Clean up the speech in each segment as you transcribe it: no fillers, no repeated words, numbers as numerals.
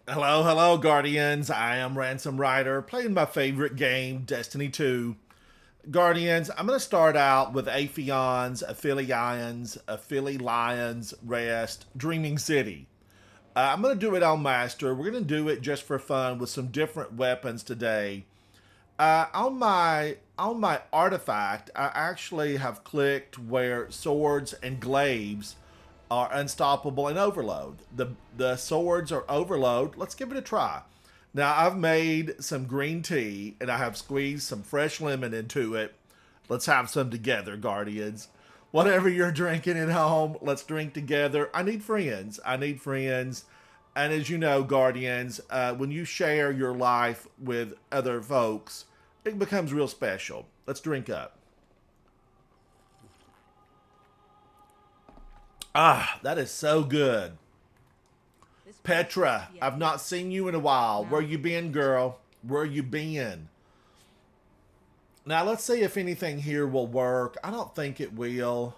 Hello, hello, Guardians. I am Ransom Rider, playing my favorite game, Destiny 2. Guardians, I'm going to start out with Aphelion's, Aphelions, Rest, Dreaming City. I'm going to do it on Master. We're going to do it just for fun with some different weapons today. On my artifact, I actually have clicked where swords and glaives are unstoppable and overload. The swords are overload. Let's give it a try. Now I've made some green tea and I have squeezed some fresh lemon into it. Let's have some together, Guardians. Whatever you're drinking at home, let's drink together. I need friends. I need friends. And as you know, Guardians, when you share your life with other folks, it becomes real special. Let's drink up. Ah, that is so good. Petra, I've not seen you in a while. Where you been, girl? Where you been? Now, let's see if anything here will work. I don't think it will.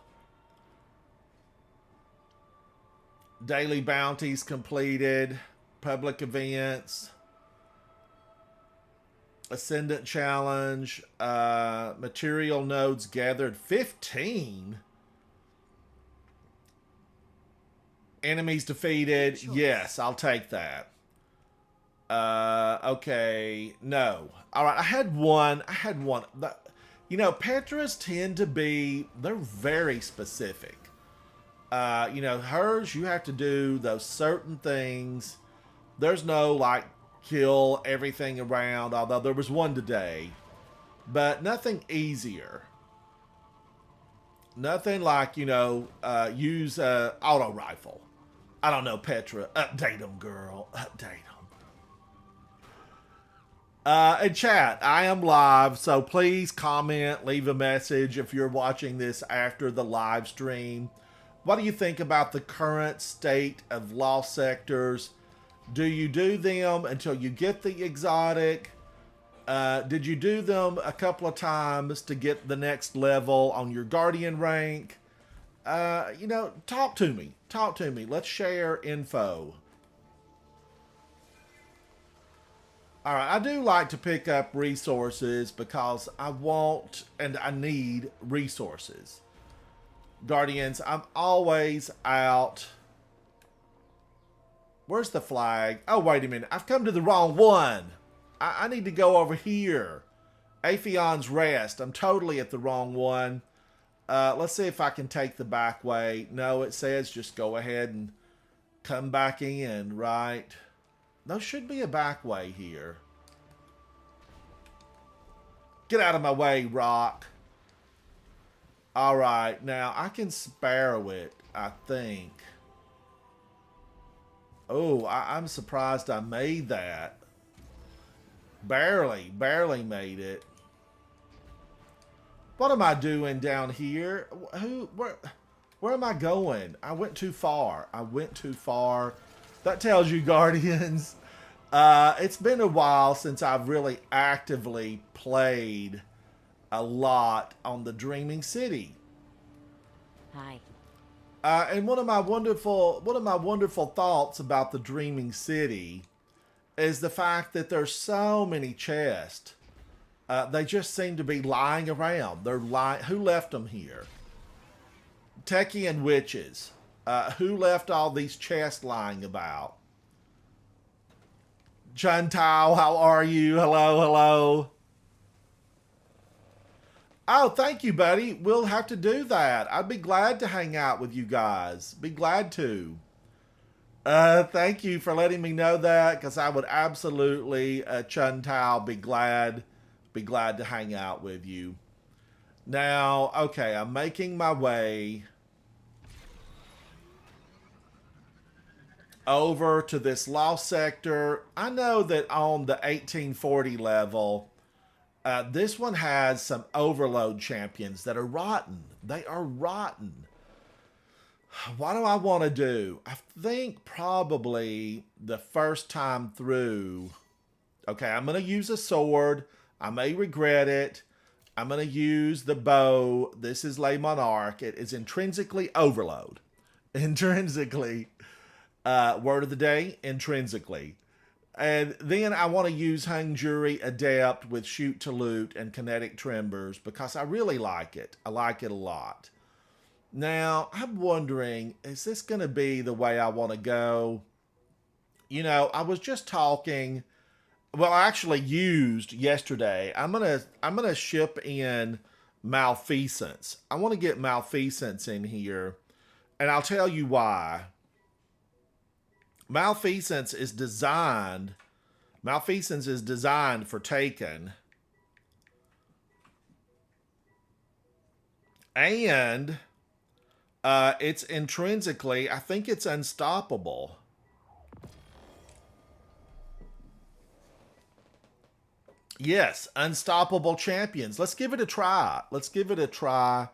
Daily bounties completed. Public events. Ascendant challenge. Material nodes gathered. 15? Enemies defeated. Yes, I'll take that. Okay. No. All right. I had one. Petras tend to be, they're very specific. Hers, you have to do those certain things. There's no, like, kill everything around, although there was one today. But nothing easier. Nothing like, use a auto rifle. I don't know, Petra. Update them, girl. Update them. And chat, I am live, so please comment, leave a message if you're watching this after the live stream. What do you think about the current state of lost sectors? Do you do them until you get the exotic? Did you do them a couple of times to get the next level on your Guardian rank? Talk to me. Talk to me. Let's share info. All right, I do like to pick up resources because I want and I need resources. Guardians, I'm always out. Where's the flag? Oh, wait a minute. I've come to the wrong one. I need to go over here. Aphelion's Rest. I'm totally at the wrong one. Let's see if I can take the back way. No, it says just go ahead and come back in, right? There should be a back way here. Get out of my way, rock. All right, now I can sparrow it, I think. Oh, I'm surprised I made that. Barely made it. What am I doing down here? Where am I going? I went too far. I went too far. That tells you, Guardians. It's been a while since I've really actively played a lot on the Dreaming City. Hi. And one of my wonderful thoughts about the Dreaming City is the fact that there's so many chests. They just seem to be lying around. They're lying. Who left them here? Techie and witches. Who left all these chests lying about? Chun Tao, how are you? Hello, hello. Oh, thank you, buddy. We'll have to do that. I'd be glad to hang out with you guys. Be glad to. Thank you for letting me know that, because I would absolutely, Chun Tao, be glad to hang out with you. Now, okay, I'm making my way over to this lost sector. I know that on the 1840 level, this one has some overload champions that are rotten. They are rotten. What do I want to do? I think probably the first time through. Okay, I'm going to use a sword. I may regret it. I'm going to use the bow. This is Le Monarch. It is intrinsically overload. Intrinsically. Word of the day, intrinsically. And then I want to use Hung Jury Adept with Shoot to Loot and Kinetic Tremors because I really like it. I like it a lot. Now, I'm wondering, is this going to be the way I want to go? You know, I was just talking. Well, I actually used yesterday. I'm gonna ship in Malfeasance. I want to get Malfeasance in here, and I'll tell you why. Malfeasance is designed. Malfeasance is designed for Taken, and it's intrinsically. I think it's unstoppable. Yes, unstoppable champions. Let's give it a try. Let's give it a try.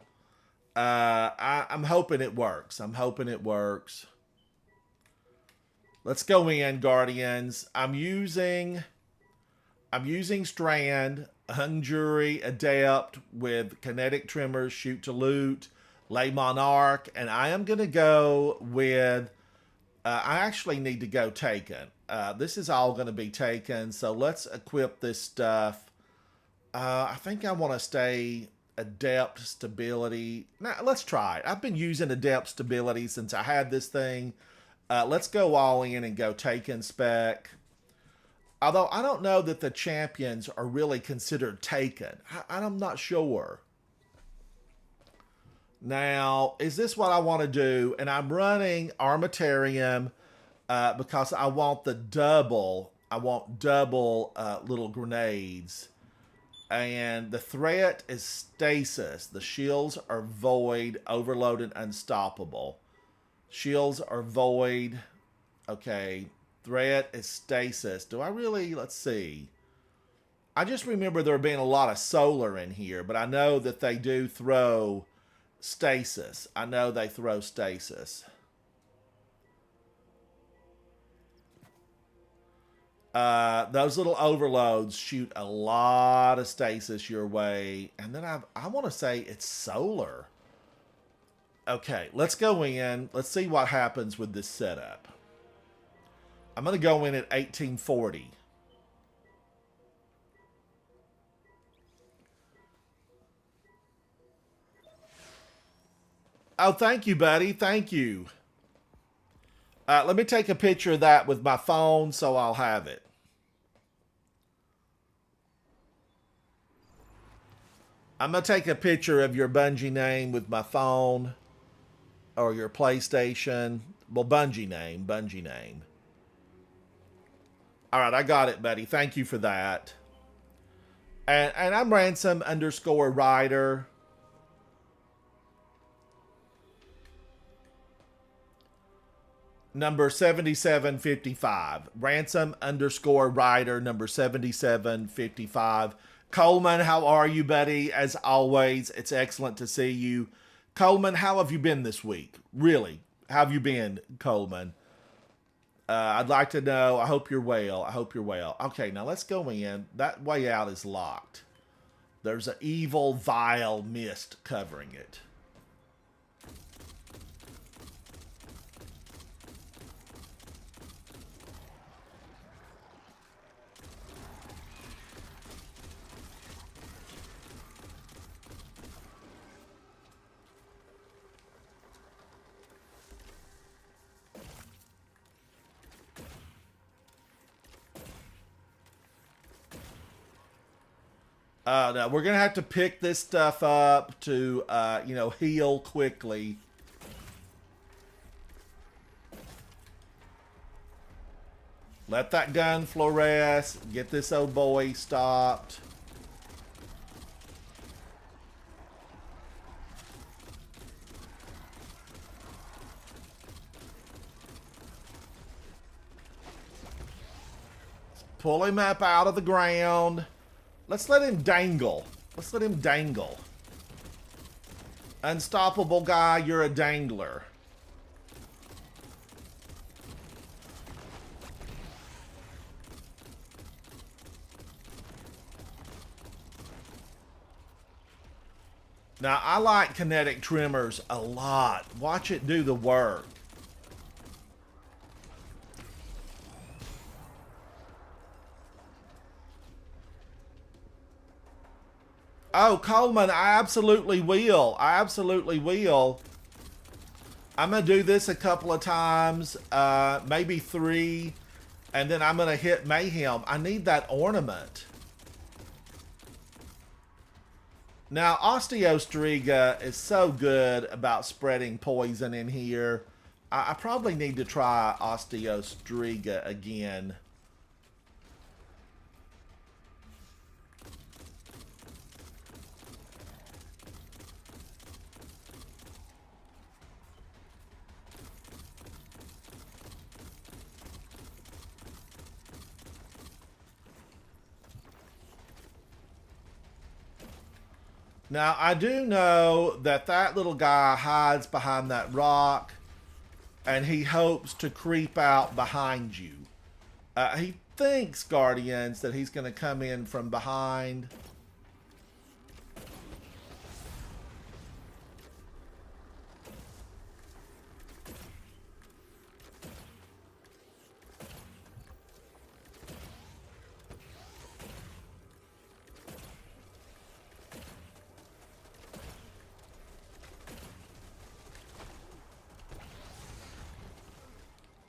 I'm hoping it works. I'm hoping it works. Let's go in, Guardians. I'm using Strand, Hung Jury, Adept with Kinetic Tremors, Shoot to Loot, Lay Monarch, and I am going to go with... I actually need to go Taken. This is all going to be Taken, so let's equip this stuff. I think I want to stay Adept Stability. Now, let's try it. I've been using Adept Stability since I had this thing. Let's go all in and go Taken spec. Although I don't know that the champions are really considered Taken. I'm not sure. Now, is this what I want to do? And I'm running Armatarium because I want the double. I want double little grenades. And the threat is Stasis. The shields are Void, Overload, and Unstoppable. Shields are Void. Okay. Threat is Stasis. Do I really? Let's see. I just remember there being a lot of solar in here, but I know that they do throw Stasis. I know they throw Stasis. Those little overloads shoot a lot of Stasis your way. And then I want to say it's solar. Okay, let's go in. Let's see what happens with this setup. I'm going to go in at 1840. Oh, thank you, buddy. Thank you. Let me take a picture of that with my phone so I'll have it. I'm going to take a picture of your Bungie name with my phone or your PlayStation. Well, Bungie name. Bungie name. All right, I got it, buddy. Thank you for that. And I'm Ransom_Rider. Number 7755. Ransom_Rider number 7755. Coleman, how are you, buddy? As always, it's excellent to see you. Coleman, how have you been this week? Really, how have you been, Coleman? I'd like to know. I hope you're well. I hope you're well. Okay, now let's go in. That way out is locked. There's an evil, vile mist covering it. No, we're going to have to pick this stuff up to, heal quickly. Let that gun fluoresce. Get this old boy stopped. Pull him up out of the ground. Let's let him dangle. Let's let him dangle. Unstoppable guy, you're a dangler. Now, I like kinetic tremors a lot. Watch it do the work. Oh, Coleman, I absolutely will. I absolutely will. I'm going to do this a couple of times, maybe 3, and then I'm going to hit Mayhem. I need that ornament. Now, Osteostriga is so good about spreading poison in here. I probably need to try Osteostriga again. Now, I do know that that little guy hides behind that rock, and he hopes to creep out behind you. He thinks, Guardians, that he's going to come in from behind.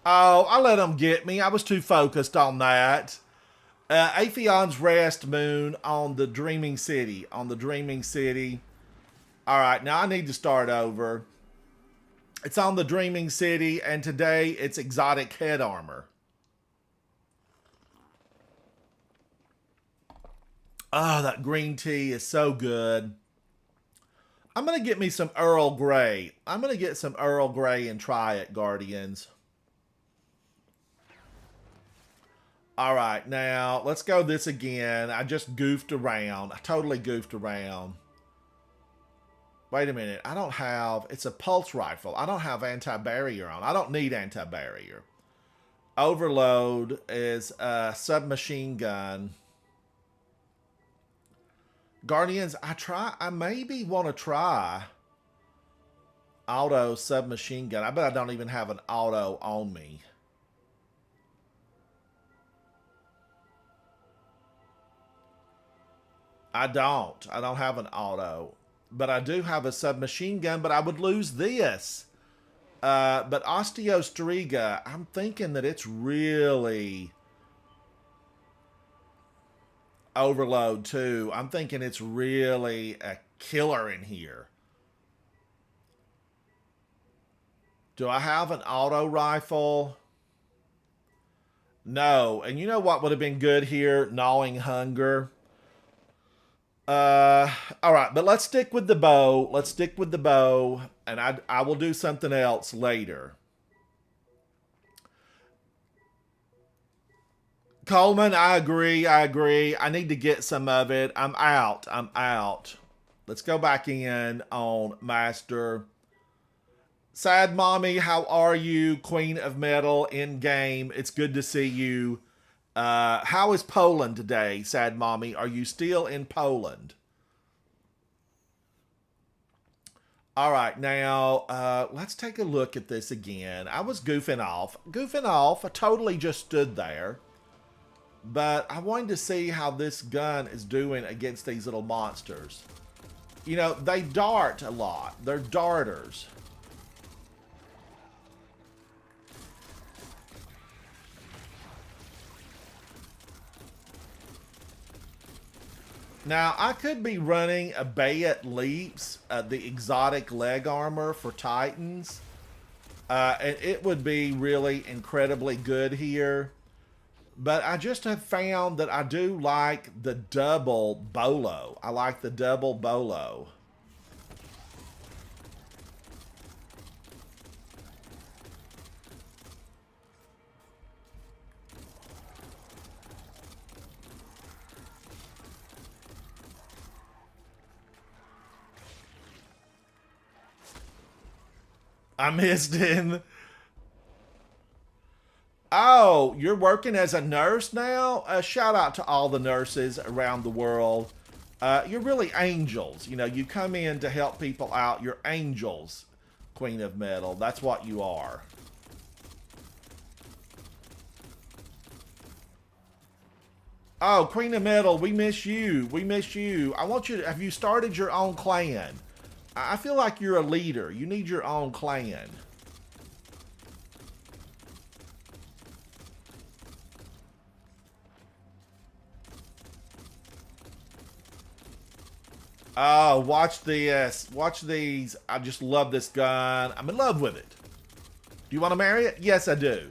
Oh, I let him get me. I was too focused on that. Aphelion's Rest Moon on the Dreaming City. On the Dreaming City. Alright, now I need to start over. It's on the Dreaming City, and today it's exotic head armor. Oh, that green tea is so good. I'm going to get me some Earl Grey. I'm going to get some Earl Grey and try it, Guardians. All right, now let's go this again. I just goofed around. I totally goofed around. Wait a minute. I don't have... It's a pulse rifle. I don't have anti-barrier on. I don't need anti-barrier. Overload is a submachine gun. Guardians, I maybe want to try auto submachine gun. I bet I don't even have an auto on me. I don't have an auto. But I do have a submachine gun, but I would lose this. But Osteostriga, I'm thinking that it's really overload too. I'm thinking it's really a killer in here. Do I have an auto rifle? No. And you know what would have been good here? Gnawing Hunger. All right, but let's stick with the bow. Let's stick with the bow, and I will do something else later. Coleman, I agree. I need to get some of it. I'm out. Let's go back in on Master. Sad Mommy, how are you? Queen of Metal in game. It's good to see you. How is Poland today, Sad Mommy? Are you still in Poland? All right, now let's take a look at this again. I was goofing off. I totally just stood there. But I wanted to see how this gun is doing against these little monsters. You know, they dart a lot. They're darters. Now, I could be running a Bayet Leaps, the exotic leg armor for Titans. And it would be really incredibly good here. But I just have found that I do like the double bolo. I like the double bolo. I missed him. Oh, you're working as a nurse now? Shout out to all the nurses around the world. You're really angels. You know, you come in to help people out. You're angels, Queen of Metal. That's what you are. Oh, Queen of Metal, we miss you. We miss you. I want you to, have you started your own clan? I feel like you're a leader. You need your own clan. Oh, watch this. Watch these. I just love this gun. I'm in love with it. Do you want to marry it? Yes, I do.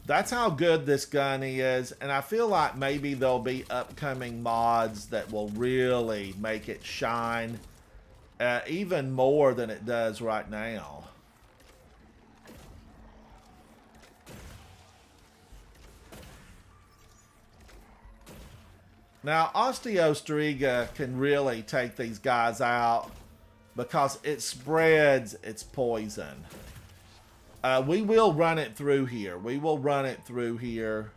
That's how good this gun is. And I feel like maybe there'll be upcoming mods that will really make it shine even more than it does right now. Now, Osteostriga can really take these guys out because it spreads its poison. We will run it through here. We will run it through here.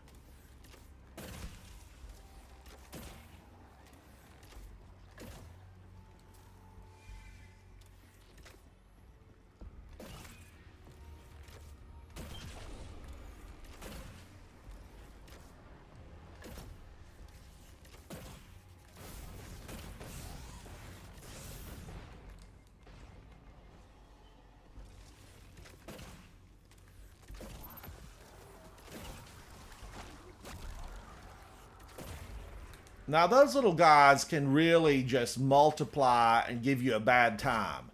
Now, those little guys can really just multiply and give you a bad time.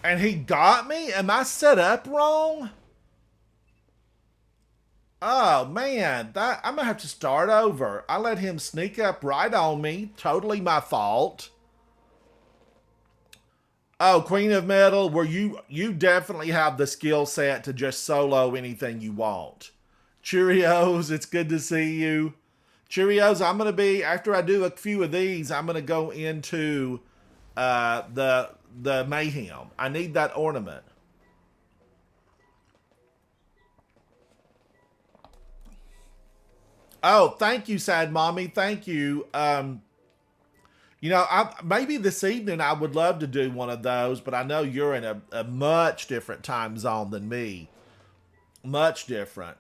And he got me? Am I set up wrong? Oh man, I'm gonna have to start over. I let him sneak up right on me. Totally my fault. Oh, Queen of Metal, where you definitely have the skill set to just solo anything you want. Cheerios, it's good to see you. Cheerios, I'm gonna be, after I do a few of these, I'm gonna go into the Mayhem. I need that ornament. Oh, thank you, Sad Mommy. Thank you. You know, maybe this evening I would love to do one of those, but I know you're in a much different time zone than me. Much different.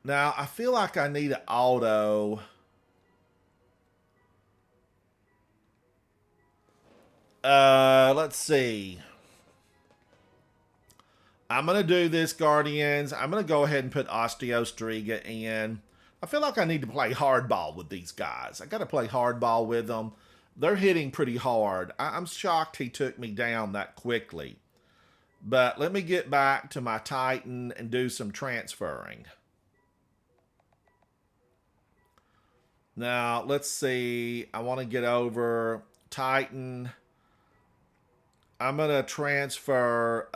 Now, I feel like I need an auto. Let's see. I'm going to do this, Guardians. I'm going to go ahead and put Osteostriga in. I feel like I need to play hardball with these guys. I got to play hardball with them. They're hitting pretty hard. I'm shocked he took me down that quickly. But let me get back to my Titan and do some transferring. Now, let's see. I want to get over Titan. I'm going to transfer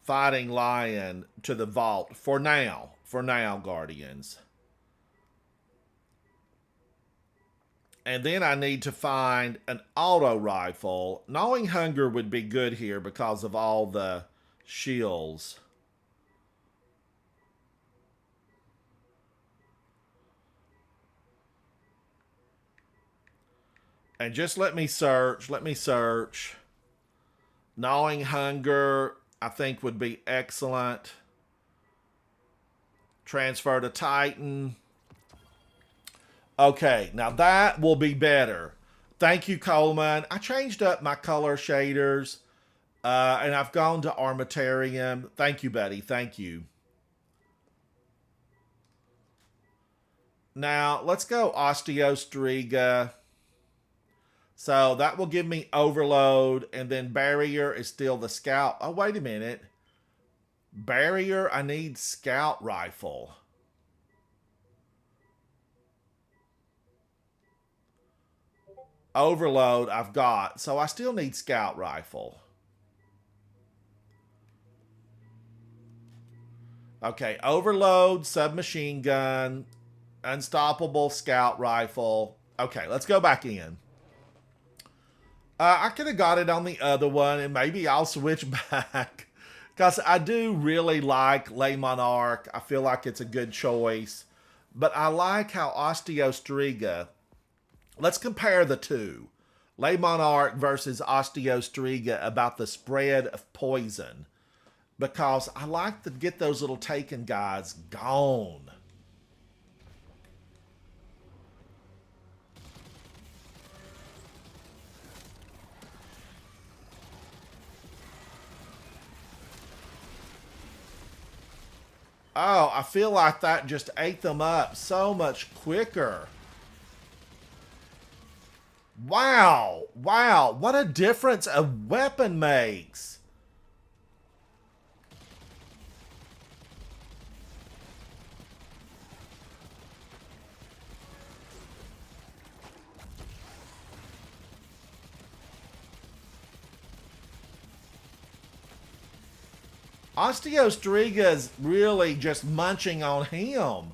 Fighting Lion to the vault for now. For now, Guardians. And then I need to find an auto rifle. Gnawing Hunger would be good here because of all the shields. And just let me search. Let me search. Gnawing Hunger, I think, would be excellent. Transfer to Titan. Okay, now that will be better. Thank you, Coleman. I changed up my color shaders, and I've gone to Armatarium. Thank you, buddy. Thank you. Now, let's go Osteostriga. So that will give me Overload, and then Barrier is still the Scout. Oh, wait a minute. Barrier, I need Scout Rifle. Overload, I've got. So I still need Scout Rifle. Okay, Overload, Submachine Gun, Unstoppable, Scout Rifle. Okay, let's go back in. I could have got it on the other one, and maybe I'll switch back Because I do really like Ley Monarch. I feel like it's a good choice. But I like how Osteostriga. Let's compare the two. Ley Monarch versus Osteostriga about the spread of poison. Because I like to get those little taken guys gone. Oh, I feel like that just ate them up so much quicker. Wow. Wow. What a difference a weapon makes. Osteostriga's really just munching on him.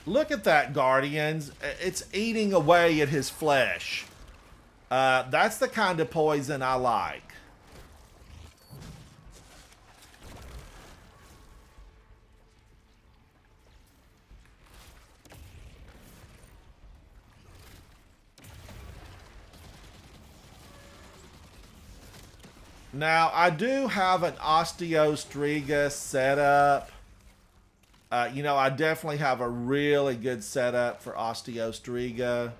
Look at that, Guardians. It's eating away at his flesh. That's the kind of poison I like. Now, I do have an Osteostriga setup. I definitely have a really good setup for Osteostriga.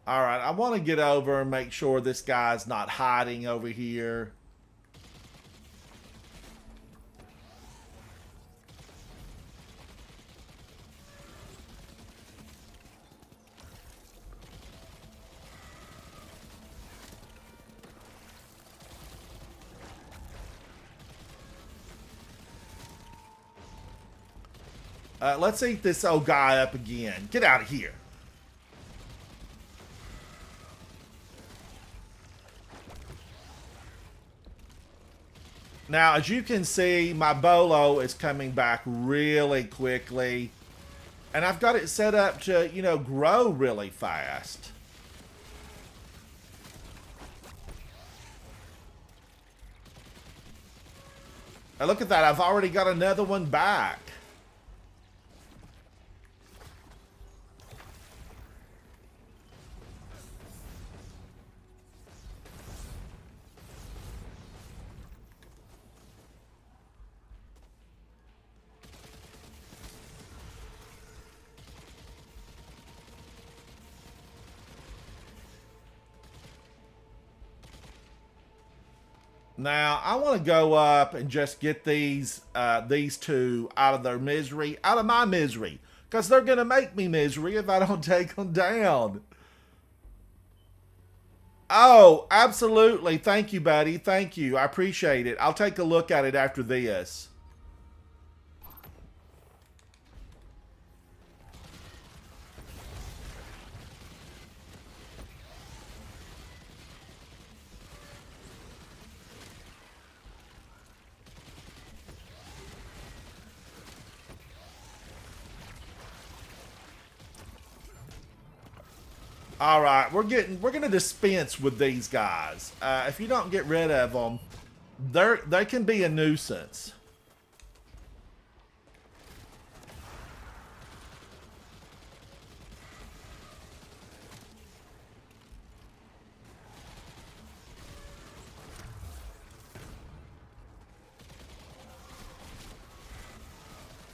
All right, I want to get over and make sure this guy's not hiding over here. Let's eat this old guy up again. Get out of here. Now, as you can see, my Bolo is coming back really quickly. And I've got it set up to, grow really fast. And look at that, I've already got another one back. Now, I want to go up and just get these two out of their misery, out of my misery. Because they're going to make me misery if I don't take them down. Oh, absolutely. Thank you, buddy. Thank you. I appreciate it. I'll take a look at it after this. All right, we're gonna dispense with these guys. If you don't get rid of them, they can be a nuisance.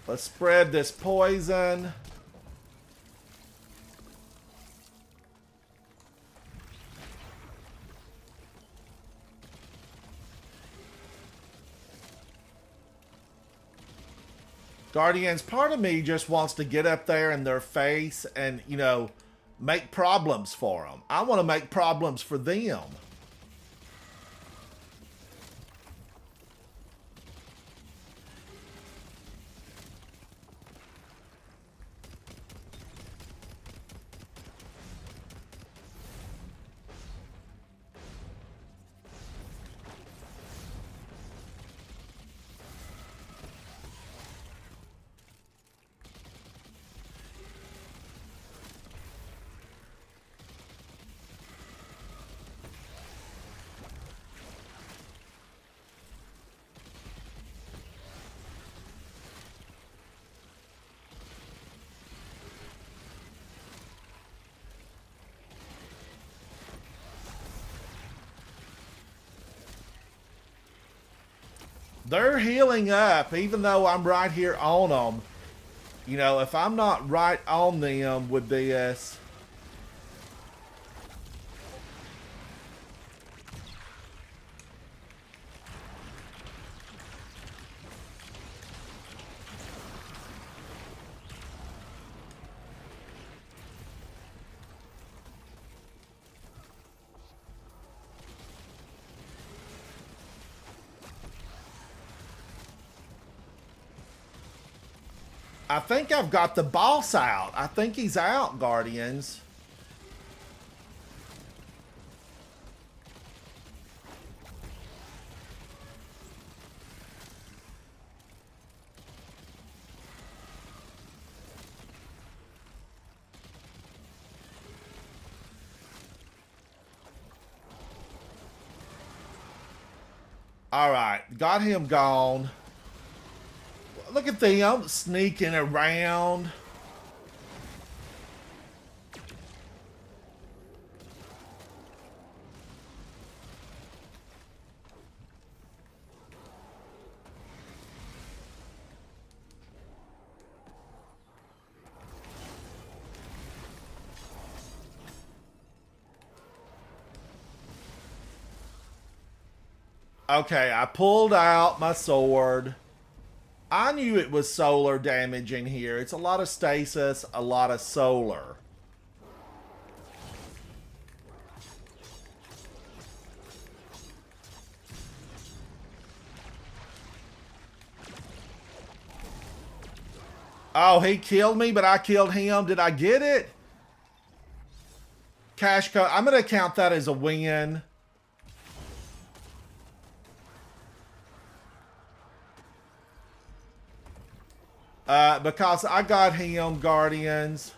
Let's spread this poison. Guardians, part of me just wants to get up there in their face and, make problems for them. I want to make problems for them. They're healing up, even though I'm right here on them. You know, if I'm not right on them with this... I think I've got the boss out. I think he's out, Guardians. All right, got him gone. Look at them sneaking around. Okay, I pulled out my sword. I knew it was solar damage in here. It's a lot of stasis, a lot of solar. Oh, he killed me, but I killed him. Did I get it? Cash code. I'm going to count that as a win. Because I got him, Guardians.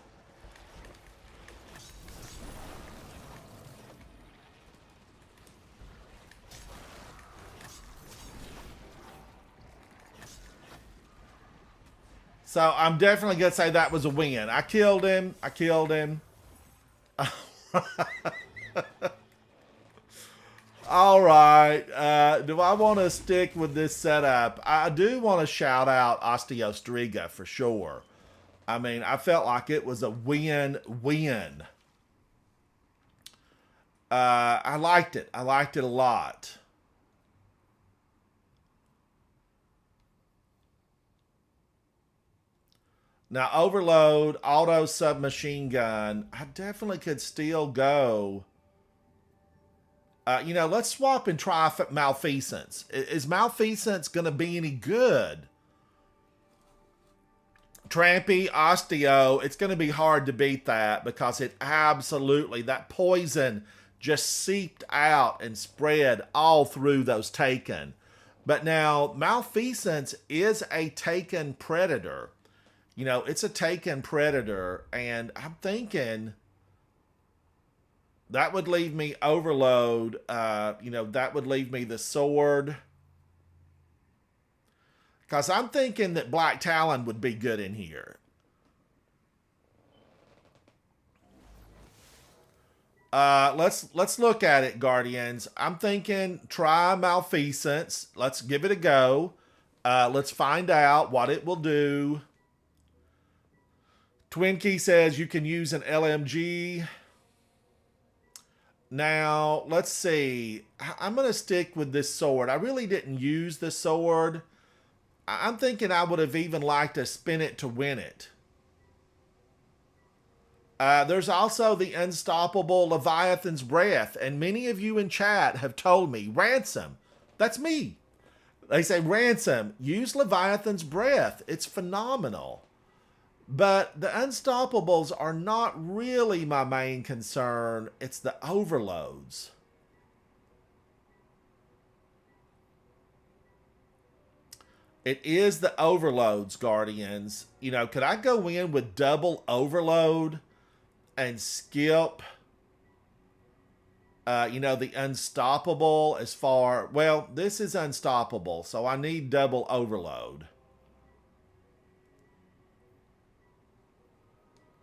So I'm definitely going to say that was a win. I killed him. I killed him. All right. Do I want to stick with this setup? I do want to shout out Osteostriga for sure. I mean, I felt like it was a win-win. I liked it. I liked it a lot. Now, Overload, Auto Submachine Gun, I definitely could still go. You know, let's swap and try Malfeasance. Is Malfeasance going to be any good? Trampy, Osteo, it's going to be hard to beat that because it absolutely, that poison just seeped out and spread all through those Taken. But now, Malfeasance is a Taken predator. You know, it's a Taken predator, and I'm thinking that would leave me Overload. You know, that would leave me the sword. Because I'm thinking that Black Talon would be good in here. Let's look at it, Guardians. I'm thinking try Malfeasance. Let's give it a go. Let's find out what it will do. Twinkie says you can use an LMG. Now, let's see. I'm going to stick with this sword. I really didn't use the sword. I'm thinking I would have even liked to spin it to win it. There's also the unstoppable Leviathan's Breath, and many of you in chat have told me, Ransom, that's me. They say, Ransom, use Leviathan's Breath. It's phenomenal. But the Unstoppables are not really my main concern. It's the overloads. It is the overloads, Guardians. You know, could I go in with double overload and skip, you know, the unstoppable as far... Well, this is unstoppable, so I need double overload.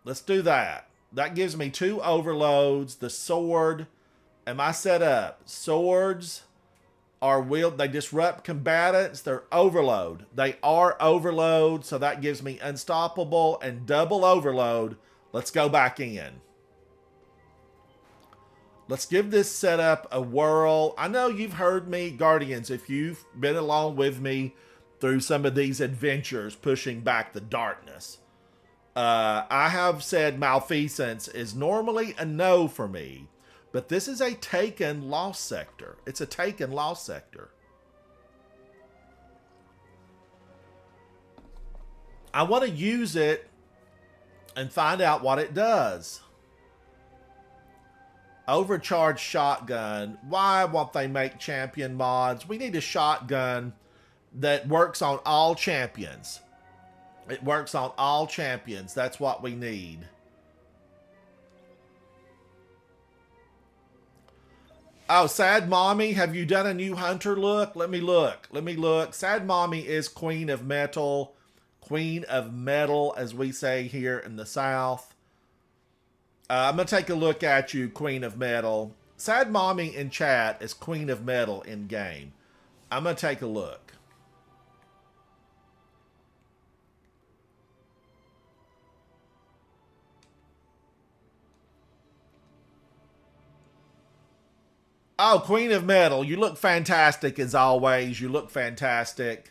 Let's do that. That gives me 2 overloads. The sword. Am I set up? Swords. they disrupt combatants. They're overload. They are overload, so that gives me unstoppable and double overload. Let's go back in. Let's give this setup a whirl. I know you've heard me, Guardians, if you've been along with me through some of these adventures pushing back the darkness. I have said Malfeasance is normally a no for me, but this is a taken lost sector. It's a taken lost sector. I want to use it and find out what it does. Overcharged shotgun. Why won't they make champion mods? We need a shotgun that works on all champions. It works on all champions. That's what we need. Oh, Sad Mommy, have you done a new Hunter look? Let me look. Let me look. Sad Mommy is Queen of Metal. Queen of Metal, as we say here in the South. I'm going to take a look at you, Queen of Metal. Sad Mommy in chat is Queen of Metal in game. I'm going to take a look. Oh, Queen of Metal, you look fantastic as always. You look fantastic.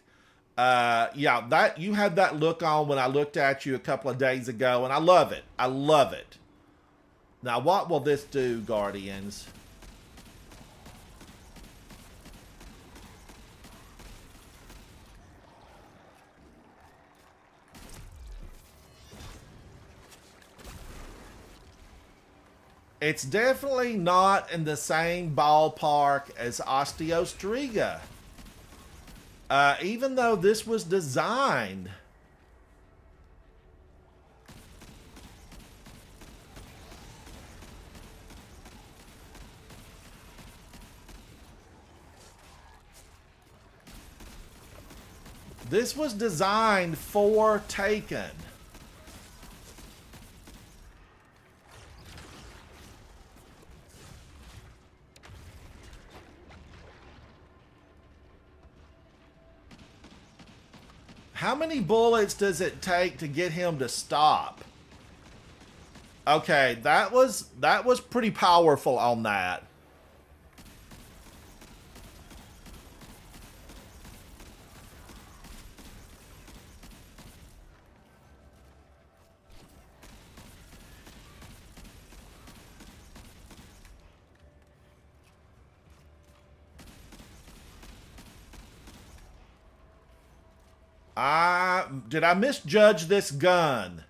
Yeah, that you had that look on when I looked at you a couple of days ago, and I love it. I love it. Now, what will this do, Guardians? It's definitely not in the same ballpark as Osteostriga. Even though this was designed. This was designed for Taken. How many bullets does it take to get him to stop? Okay, that was pretty powerful on that. Did I misjudge this gun?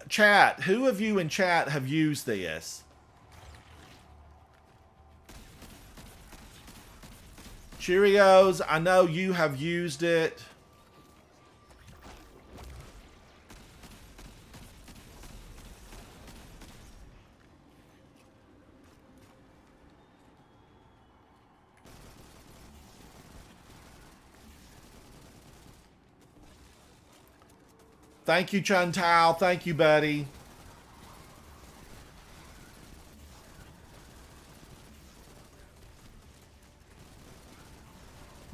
Chat, who of you in chat have used this? Cheerios, I know you have used it. Thank you, Chun Tao. Thank you, buddy.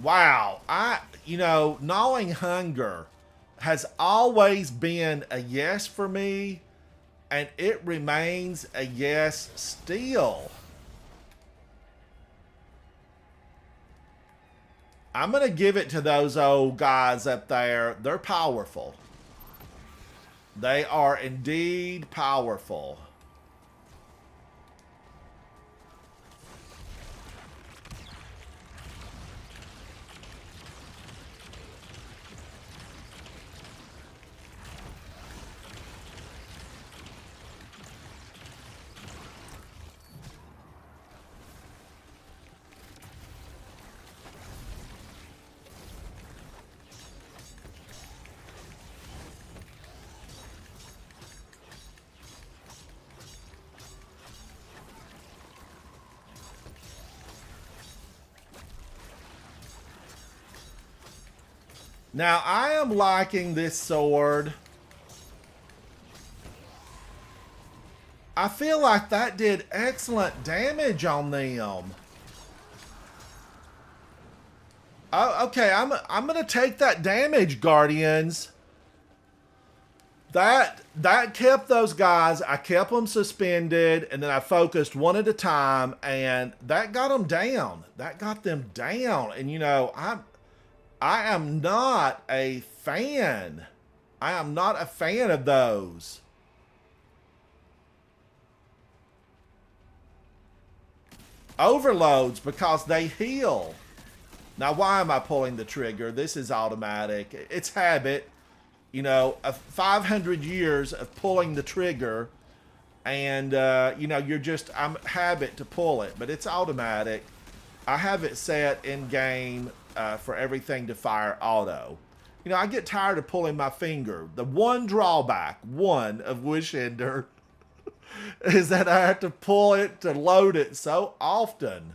Wow. Gnawing Hunger has always been a yes for me, and it remains a yes still. I'm going to give it to those old guys up there. They're powerful. They are indeed powerful. Now, I am liking this sword. I feel like that did excellent damage on them. Oh, okay, I'm gonna take that damage, Guardians. That kept those guys. I kept them suspended, and then I focused one at a time, and that got them down. That got them down. And I am not a fan. I am not a fan of those. Overloads because they heal. Now, why am I pulling the trigger? This is automatic. It's habit. 500 years of pulling the trigger, and I'm habit to pull it, but it's automatic. I have it set in game for everything to fire auto. I get tired of pulling my finger. The one drawback, of Wish Ender, is that I have to pull it to load it so often.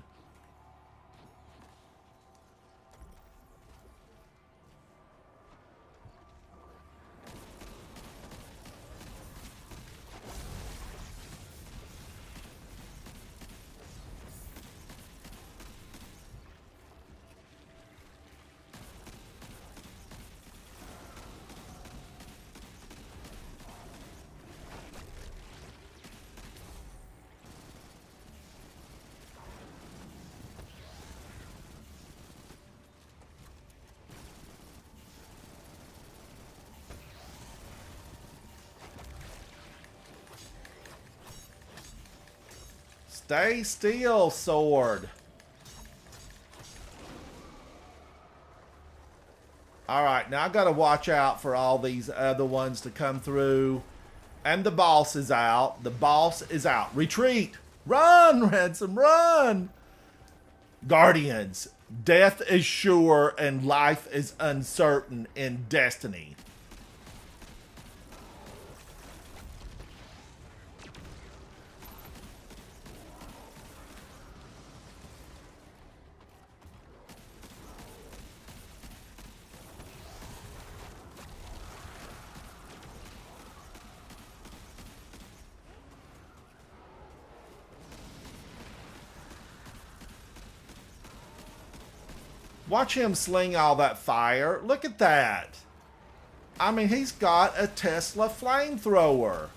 Stay still, sword. Alright, now I gotta watch out for all these other ones to come through. And the boss is out. The boss is out. Retreat! Run, Ransom, run! Guardians, death is sure and life is uncertain in Destiny. Watch him sling all that fire. Look at that. I mean, he's got a Tesla flamethrower.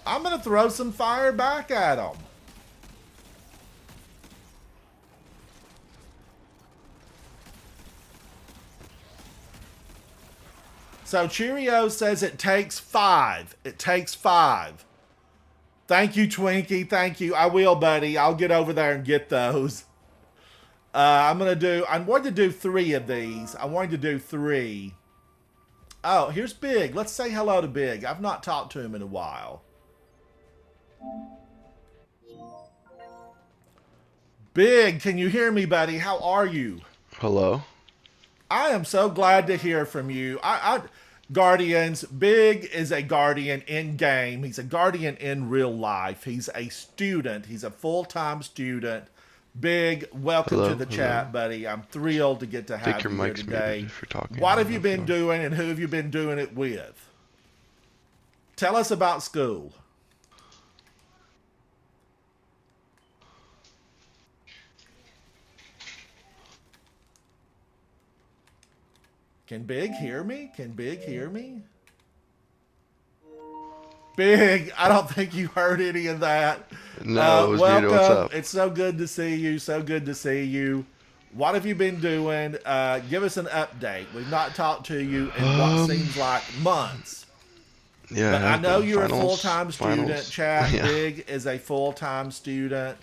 I'm going to throw some fire back at him. So Cheerio says it takes 5. It takes 5. Thank you, Twinkie. Thank you. I will, buddy. I'll get over there and get those. I'm going to do 3 of these. I'm going to do 3. Oh, here's Big. Let's say hello to Big. I've not talked to him in a while. Big, can you hear me, buddy? How are you? Hello. I am so glad to hear from you. Guardians, Big is a guardian in game. He's a guardian in real life. He's a student. He's a full-time student. Big, welcome to the chat, buddy. I'm thrilled to get to have you here today. For talking. What have you been doing, and who have you been doing it with? Tell us about school. Can Big hear me? Can Big hear me? Big, I don't think you heard any of that. No, it was welcome. What's up? It's so good to see you. So good to see you. What have you been doing? Give us an update. We've not talked to you in what seems like months. Yeah, but I know you're finals, a full-time student, chat. Yeah. Big is a full-time student.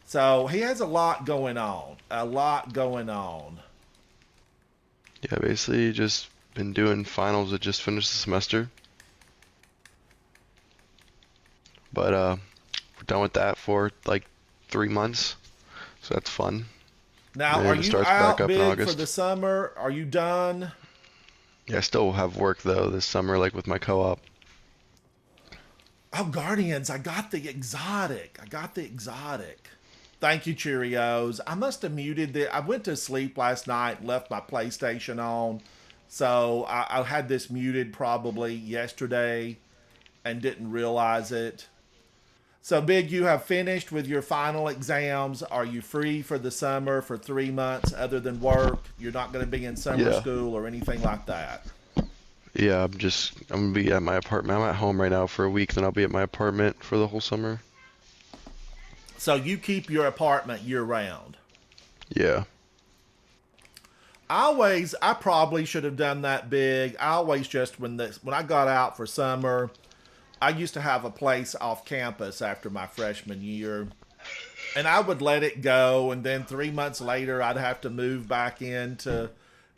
So he has a lot going on. A lot going on. Yeah, basically just been doing finals. I just finished the semester. But we're done with that for like 3 months. So that's fun. Now, are you out Big for the summer? Are you done? Yeah, I still have work though this summer, like with my co-op. Oh, Guardians, I got the exotic. Thank you, Cheerios. I must have muted the. I went to sleep last night, left my PlayStation on, so I had this muted probably yesterday and didn't realize it. So, Big, you have finished with your final exams. Are you free for the summer for 3 months other than work? You're not going to be in summer Yeah. school or anything like that. Yeah, I'm gonna be at my apartment. I'm at home right now for a week, then I'll be at my apartment for the whole summer. So, you keep your apartment year round. Yeah. I probably should have done that, Big. I always just, when I got out for summer, I used to have a place off campus after my freshman year, and I would let it go, and then 3 months later, I'd have to move back into,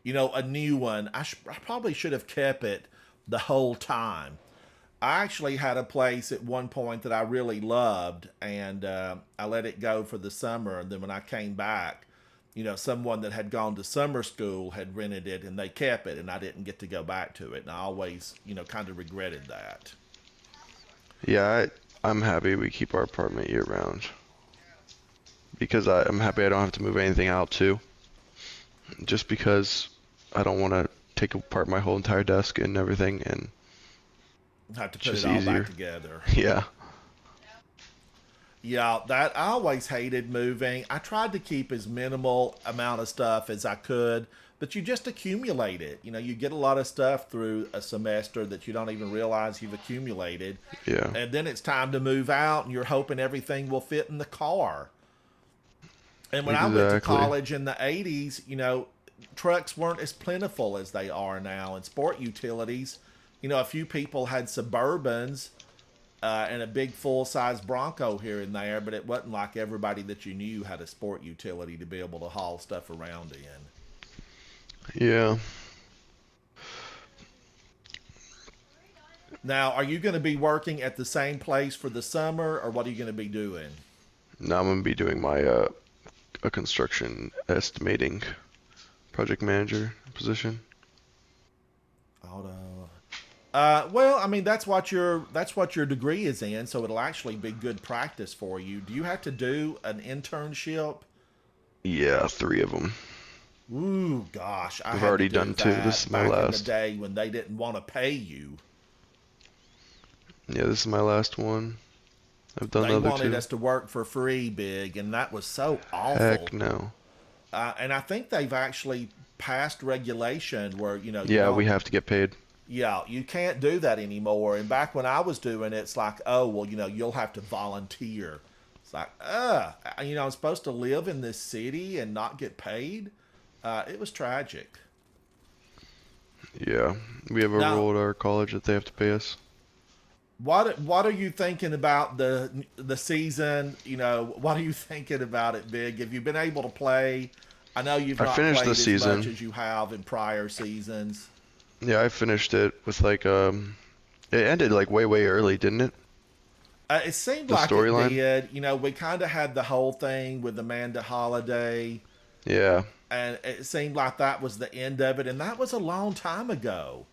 a new one. I probably should have kept it the whole time. I actually had a place at one point that I really loved, and I let it go for the summer. And then when I came back, someone that had gone to summer school had rented it, and they kept it, and I didn't get to go back to it. And I always, kind of regretted that. Yeah, I'm happy we keep our apartment year round. Because I'm happy I don't have to move anything out too. Just because I don't want to take apart my whole entire desk and everything, and Have to it's put just it all easier. back together. Yeah. Yeah, that I always hated moving. I tried to keep as minimal amount of stuff as I could, but you just accumulate it. You get a lot of stuff through a semester that you don't even realize you've accumulated. Yeah. And then it's time to move out and you're hoping everything will fit in the car. And when I went to Exactly. college in the 80s, trucks weren't as plentiful as they are now. And sport utilities, a few people had Suburbans and a big full-size Bronco here and there, but it wasn't like everybody that you knew had a sport utility to be able to haul stuff around in. Yeah. Now, are you going to be working at the same place for the summer, or what are you going to be doing? Now I'm gonna be doing my a construction estimating project manager position. Auto. Well, I mean that's what your degree is in, so it'll actually be good practice for you. Do you have to do an internship? Yeah, 3 of them. Ooh, gosh, I I've had already to do done 2. This that is my back in the last. day when they didn't want to pay you. Yeah, this is my last one. I've done They the other wanted 2. us to work for free, Big, and that was so awful. Heck no. And I think they've actually passed regulation where you Yeah, don't. we have to get paid. Yeah, you can't do that anymore. And back when I was doing it, it's like, oh well, you'll have to volunteer. It's like, I'm supposed to live in this city and not get paid. It was tragic. Yeah, we have a Now, rule at our college that they have to pay us. what are you thinking about the season? What are you thinking about it, Big? Have you been able to play? I know you've I not finished played the as much season. as you have in prior seasons. Yeah, I finished it with it ended like way early, didn't it? It seemed The like it storyline? did. We kind of had the whole thing with Amanda Holiday, Yeah. and it seemed like that was the end of it, and that was a long time ago.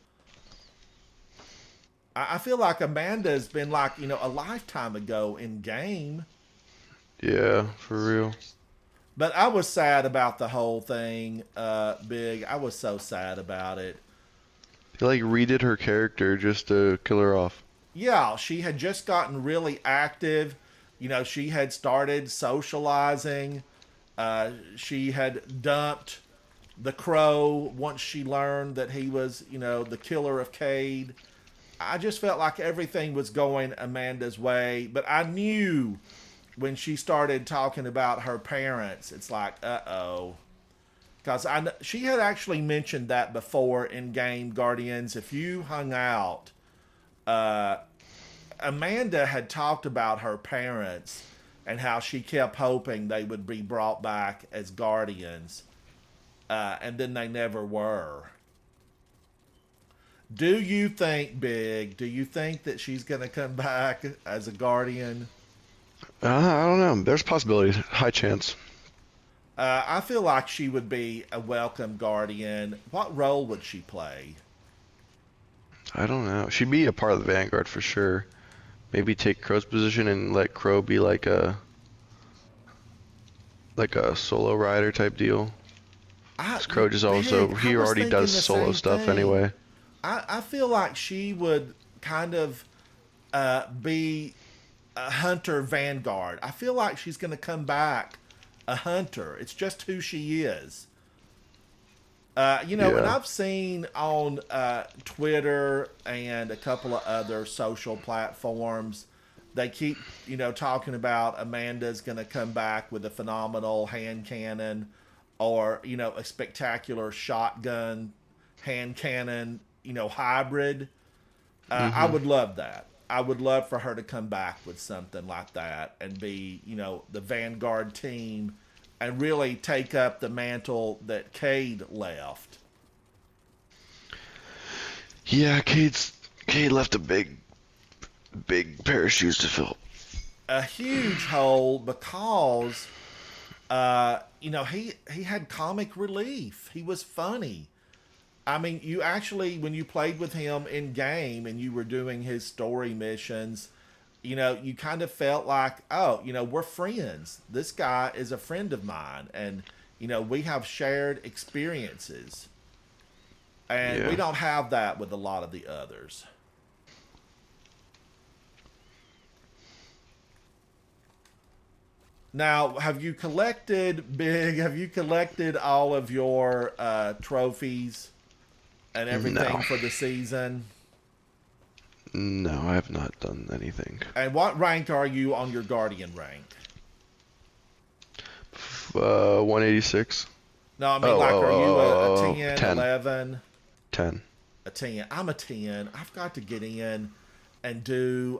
I feel like Amanda's been like, a lifetime ago in game. Yeah, for real. But I was sad about the whole thing, Big. I was so sad about it. They like redid her character just to kill her off. Yeah, she had just gotten really active. She had started socializing. She had dumped the Crow once she learned that he was, the killer of Cade. I just felt like everything was going Amanda's way, but I knew when she started talking about her parents, it's like, uh-oh. Because she had actually mentioned that before in Game Guardians. If you hung out, Amanda had talked about her parents and how she kept hoping they would be brought back as Guardians, and then they never were. Do you think, Big, do you think that she's going to come back as a Guardian? I don't know. There's a possibility. High chance. I feel like she would be a welcome Guardian. What role would she play? I don't know. She'd be a part of the Vanguard for sure. Maybe take Crow's position and let Crow be like like a solo rider type deal. Crow just also, Big, I he was already thinking does the solo same stuff thing. anyway. I feel like she would kind of be a hunter vanguard. I feel like she's going to come back a hunter. It's just who she is. And Yeah. I've seen on Twitter and a couple of other social platforms, they keep, talking about Amanda's going to come back with a phenomenal hand cannon or, a spectacular shotgun hand cannon, hybrid. I Hmm. would love that. I would love for her to come back with something like that and be, the Vanguard team and really take up the mantle that Cade left. Yeah, Cade left a big pair of shoes to fill. A huge hole because he had comic relief. He was funny. I mean, you actually, when you played with him in game and you were doing his story missions, you kind of felt like, oh, we're friends. This guy is a friend of mine, and we have shared experiences, and we Yeah. don't have that with a lot of the others. Now, have you collected big? Have you collected all of your trophies and No. everything for the season? No, I have not done anything. And what rank are you on your Guardian rank? 186. No, I mean, Oh, like, oh, are you a oh, oh, 10, 10. 11? 10. A 10. I'm a 10. I've got to get in and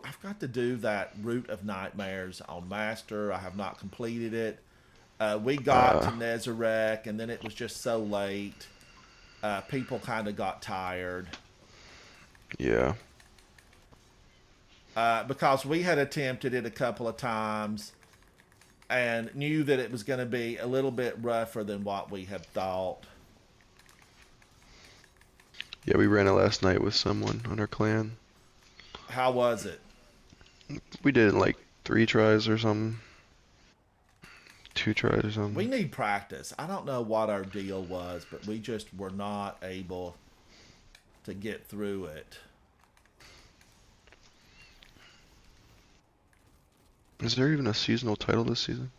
I've got to do that Route of Nightmares on Master. I have not completed it. We got to Uh, Nezarek, and then it was just so late. People kind of got tired. yeah. Because we had attempted it a couple of times and knew that it was going to be a little bit rougher than what we had thought. Yeah, we ran it last night with someone on our clan. How was it? We did it in like 3 tries or something. 2 tries or We something. need practice. I don't know what our deal was, but we just were not able to get through it. Is there even a seasonal title this season?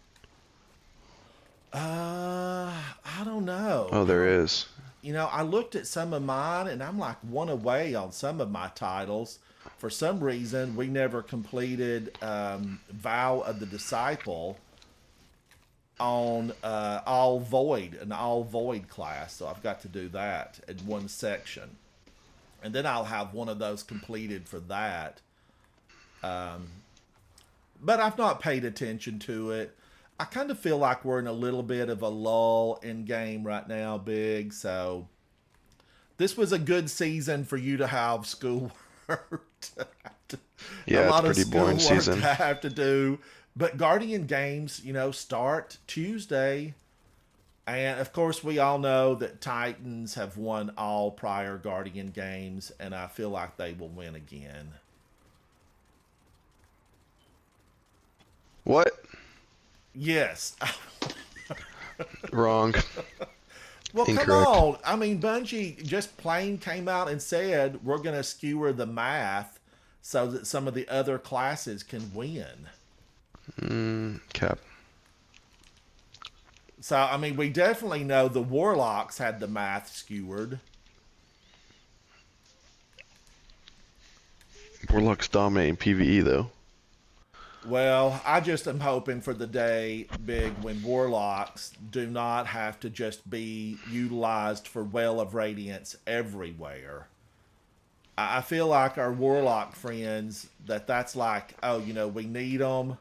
I don't know. Oh, I there don't. is. I looked at some of mine, and I'm like one away on some of my titles. For some reason, we never completed Vow of the Disciple on an all void class, so I've got to do that in one section, and then I'll have one of those completed for that. But I've not paid attention to it. I kind of feel like we're in a little bit of a lull in game right now, Big. So this was a good season for you to have schoolwork, a Yeah, it's a lot of pretty boring schoolwork to season. have to do. But Guardian games, start Tuesday. And of course, we all know that Titans have won all prior Guardian games, and I feel like they will win again. What? Yes. Wrong. Well, come Incorrect. on. I mean, Bungie just plain came out and said we're going to skewer the math so that some of the other classes can win. Cap. So, I mean, we definitely know the Warlocks had the math skewered. Warlock's dominating PvE though. Well, I just am hoping for the day, Big, when Warlocks do not have to just be utilized for Well of Radiance everywhere. I feel like our Warlock friends, that's like, oh, we need them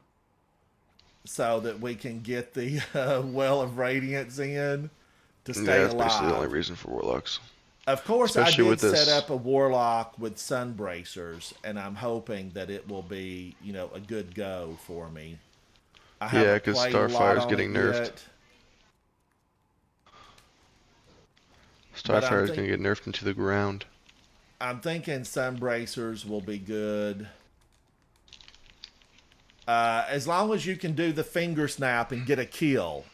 so that we can get the Well of Radiance in to Yeah, stay that's basically the only alive. reason for Warlocks. Of course, I Especially did with set this. up a Warlock with Sun Bracers, and I'm hoping that it will be, a good go for me. I Yeah, haven't because played a lot Starfire's on it getting nerfed. yet, but Starfire's gonna get nerfed into the ground. I'm thinking Sun Bracers will be good. As long as you can do the finger snap and get a kill.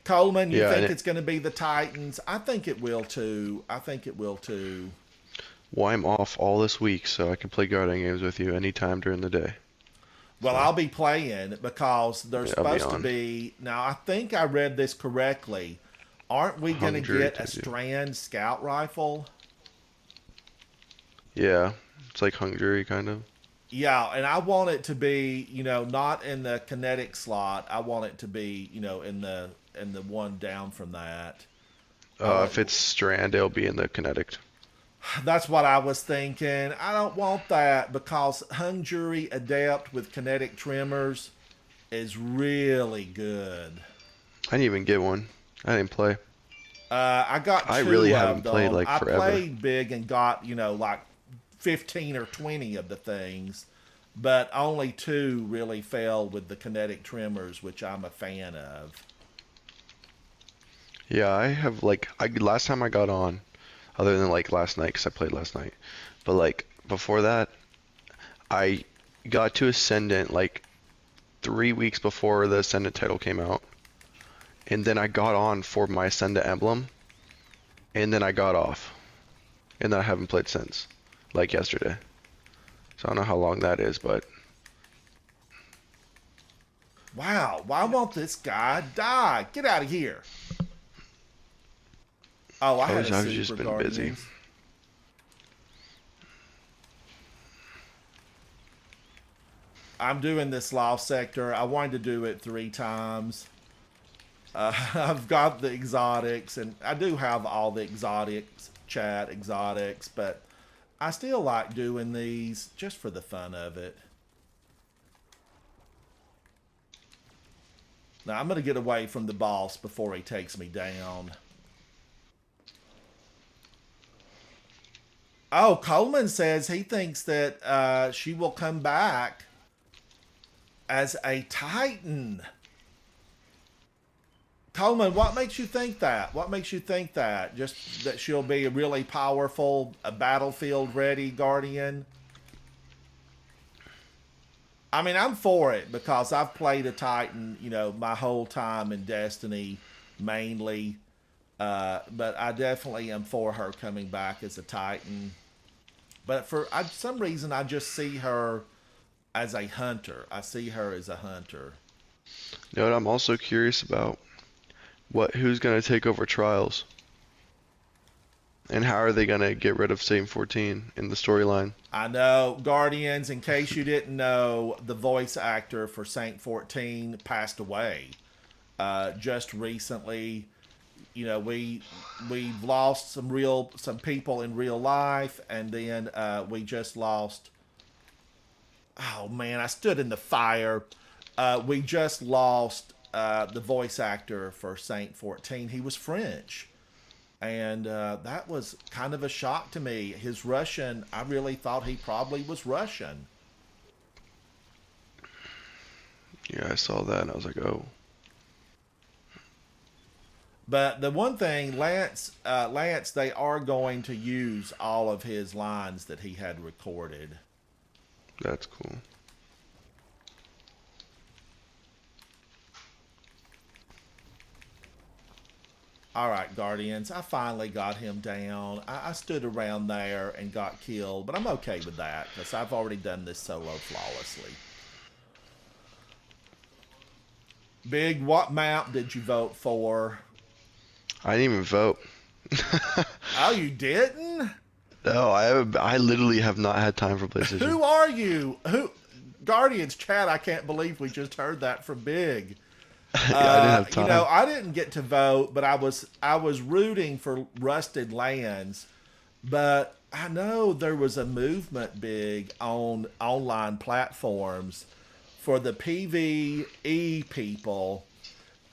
Coleman, you Yeah, think it's going to be the Titans? I think it will too. I think it will too. well, I'm off all this week, so I can play guarding games with you anytime during the day. Well, So I'll be playing because there's yeah, I'll be supposed to on. be. Now, I think I read this correctly. Aren't we going to Hung jury get a to do. Strand scout rifle? Yeah, it's like hung jury kind of. Yeah, and I want it to be, not in the kinetic slot. I want it to be, in the one down from that. If it's strand, it'll be in the kinetic. That's what I was thinking. I don't want that because hung jury adept with kinetic tremors is really good. I didn't even get one. I didn't play. I got I two really of haven't them. played like I forever. played big and got, like 15 or 20 of the things, but only two really fell with the kinetic tremors, which I'm a fan of. Yeah, I have like last time I got on, other than like last night because I played last night, but like before that, I got to Ascendant like 3 weeks before the Ascendant title came out, and then I got on for my Ascendant emblem, and then I got off, and then I haven't played since, like yesterday. So I don't know how long that is, but Wow, why won't this guy die? Get out of here. Oh, I had a I've super just been Guardians. busy. I'm doing this lost sector. I wanted to do it 3 times. I've got the exotics, and I do have all the exotics, chat exotics, but I still like doing these just for the fun of it. Now, I'm going to get away from the boss before he takes me down. Oh, Coleman says he thinks that she will come back as a Titan. Coleman, what makes you think that? What makes you think that? Just that she'll be a really powerful, a battlefield-ready Guardian? I mean, I'm for it because I've played a Titan, my whole time in Destiny, mainly. But I definitely am for her coming back as a Titan. But for some reason, I just see her as a hunter. I see her as a hunter. you know what I'm also curious about? Who's gonna take over Trials? And how are they gonna get rid of Satan 14 in the storyline? I know, Guardians, in case you didn't know, the voice actor for Saint 14 passed away just recently. We've lost some people in real life, and then we just lost. Oh man, I stood in the fire. We just lost the voice actor for Saint 14. He was French. And that was kind of a shock to me. His Russian, I really thought he probably was Russian. Yeah, I saw that and I was like, oh. But the one thing, Lance, they are going to use all of his lines that he had recorded. That's cool. All right, Guardians, I finally got him down. I stood around there and got killed, but I'm okay with that because I've already done this solo flawlessly. Big, what map did you vote for? I didn't even vote. Oh, you didn't? No, I literally have not had time for PlayStation. Who are you? Guardians chat, I can't believe we just heard that from Big. Yeah, I didn't have time. I didn't get to vote, but I was rooting for Rusted Lands. But I know there was a movement big on online platforms for the PvE people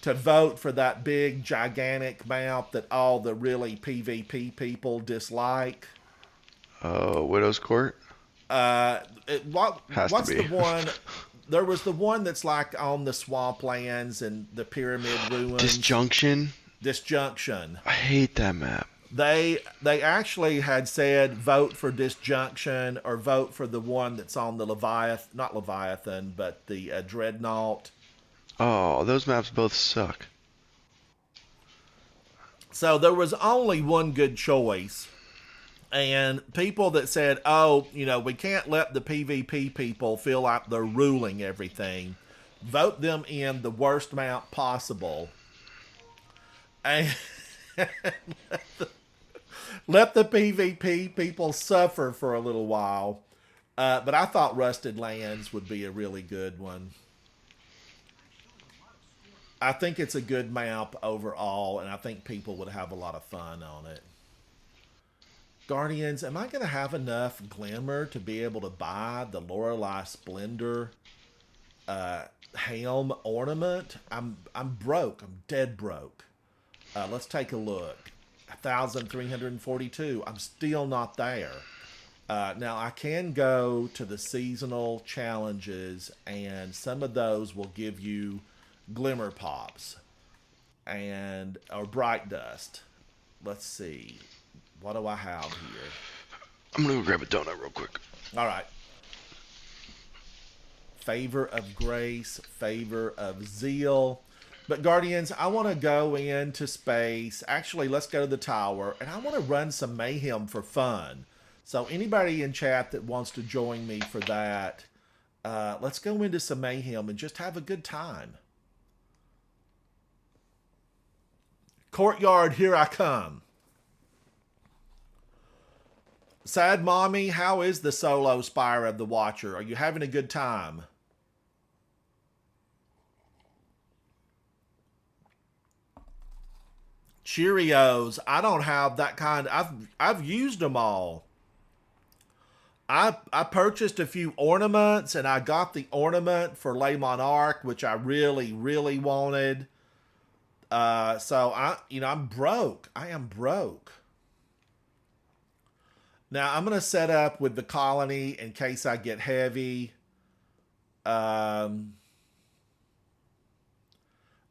to vote for that big gigantic map that all the really PvP people dislike. Widow's Court? Has What's to be. the one? There was the one that's like on the swamplands and the pyramid ruins. Disjunction? Disjunction. I hate that map. They actually had said vote for Disjunction or vote for the one that's on the not Leviathan, but the Dreadnought. Oh, those maps both suck. So there was only one good choice. And people that said, oh, we can't let the PvP people feel like they're ruling everything, vote them in the worst mount possible. And let the PvP people suffer for a little while. But I thought Rusted Lands would be a really good one. I think it's a good map overall, and I think people would have a lot of fun on it. Guardians, am I going to have enough Glimmer to be able to buy the Lorelei Splendor helm ornament? I'm broke. I'm dead broke. Let's take a look. 1,342. I'm still not there. Now, I can go to the seasonal challenges, and some of those will give you Glimmer Pops or Bright Dust. Let's see. What do I have here? I'm going to go grab a donut real quick. All right. Favor of Grace, Favor of Zeal. But Guardians, I want to go into space. Actually, let's go to the tower. And I want to run some Mayhem for fun. So anybody in chat that wants to join me for that, let's go into some Mayhem and just have a good time. Courtyard, here I come. Sad Mommy, how is the solo Spire of the Watcher? Are you having a good time? Cheerios, I don't have that kind. I've used them all. I purchased a few ornaments, and I got the ornament for Le Monarch, which I really, really wanted. So I'm broke. I am broke. Now, I'm going to set up with the colony in case I get heavy. I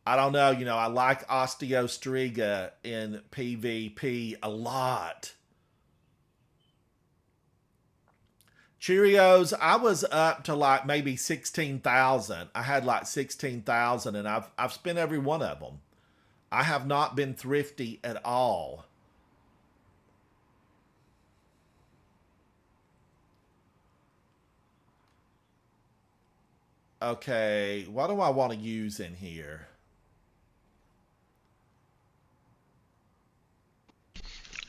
don't know. I like Osteostriga in PvP a lot. Cheerios, I was up to like maybe 16,000. I had like 16,000, and I've spent every one of them. I have not been thrifty at all. Okay, what do I want to use in here?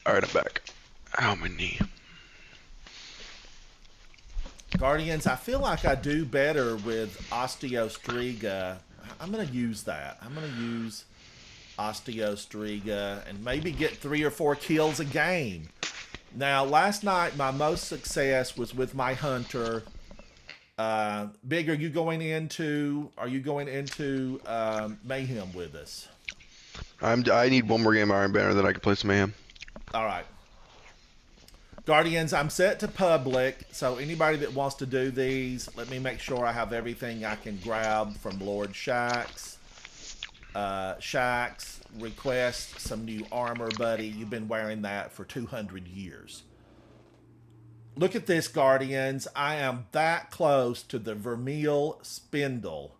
All right, I'm back. Ow, my knee. Guardians, I feel like I do better with Osteostriga. I'm going to use that. I'm going to use Osteostriga and maybe get 3 or 4 kills a game. Now, last night, my most success was with my Hunter. Big, are you going into Mayhem with us? I need one more game of Iron Banner, then I can play some Mayhem. All right. Guardians, I'm set to public, so anybody that wants to do these, let me make sure I have everything I can grab from Lord Shax. Shax, request some new armor, buddy. You've been wearing that for 200 years. Look at this, Guardians. I am that close to the Vermeil Spindle.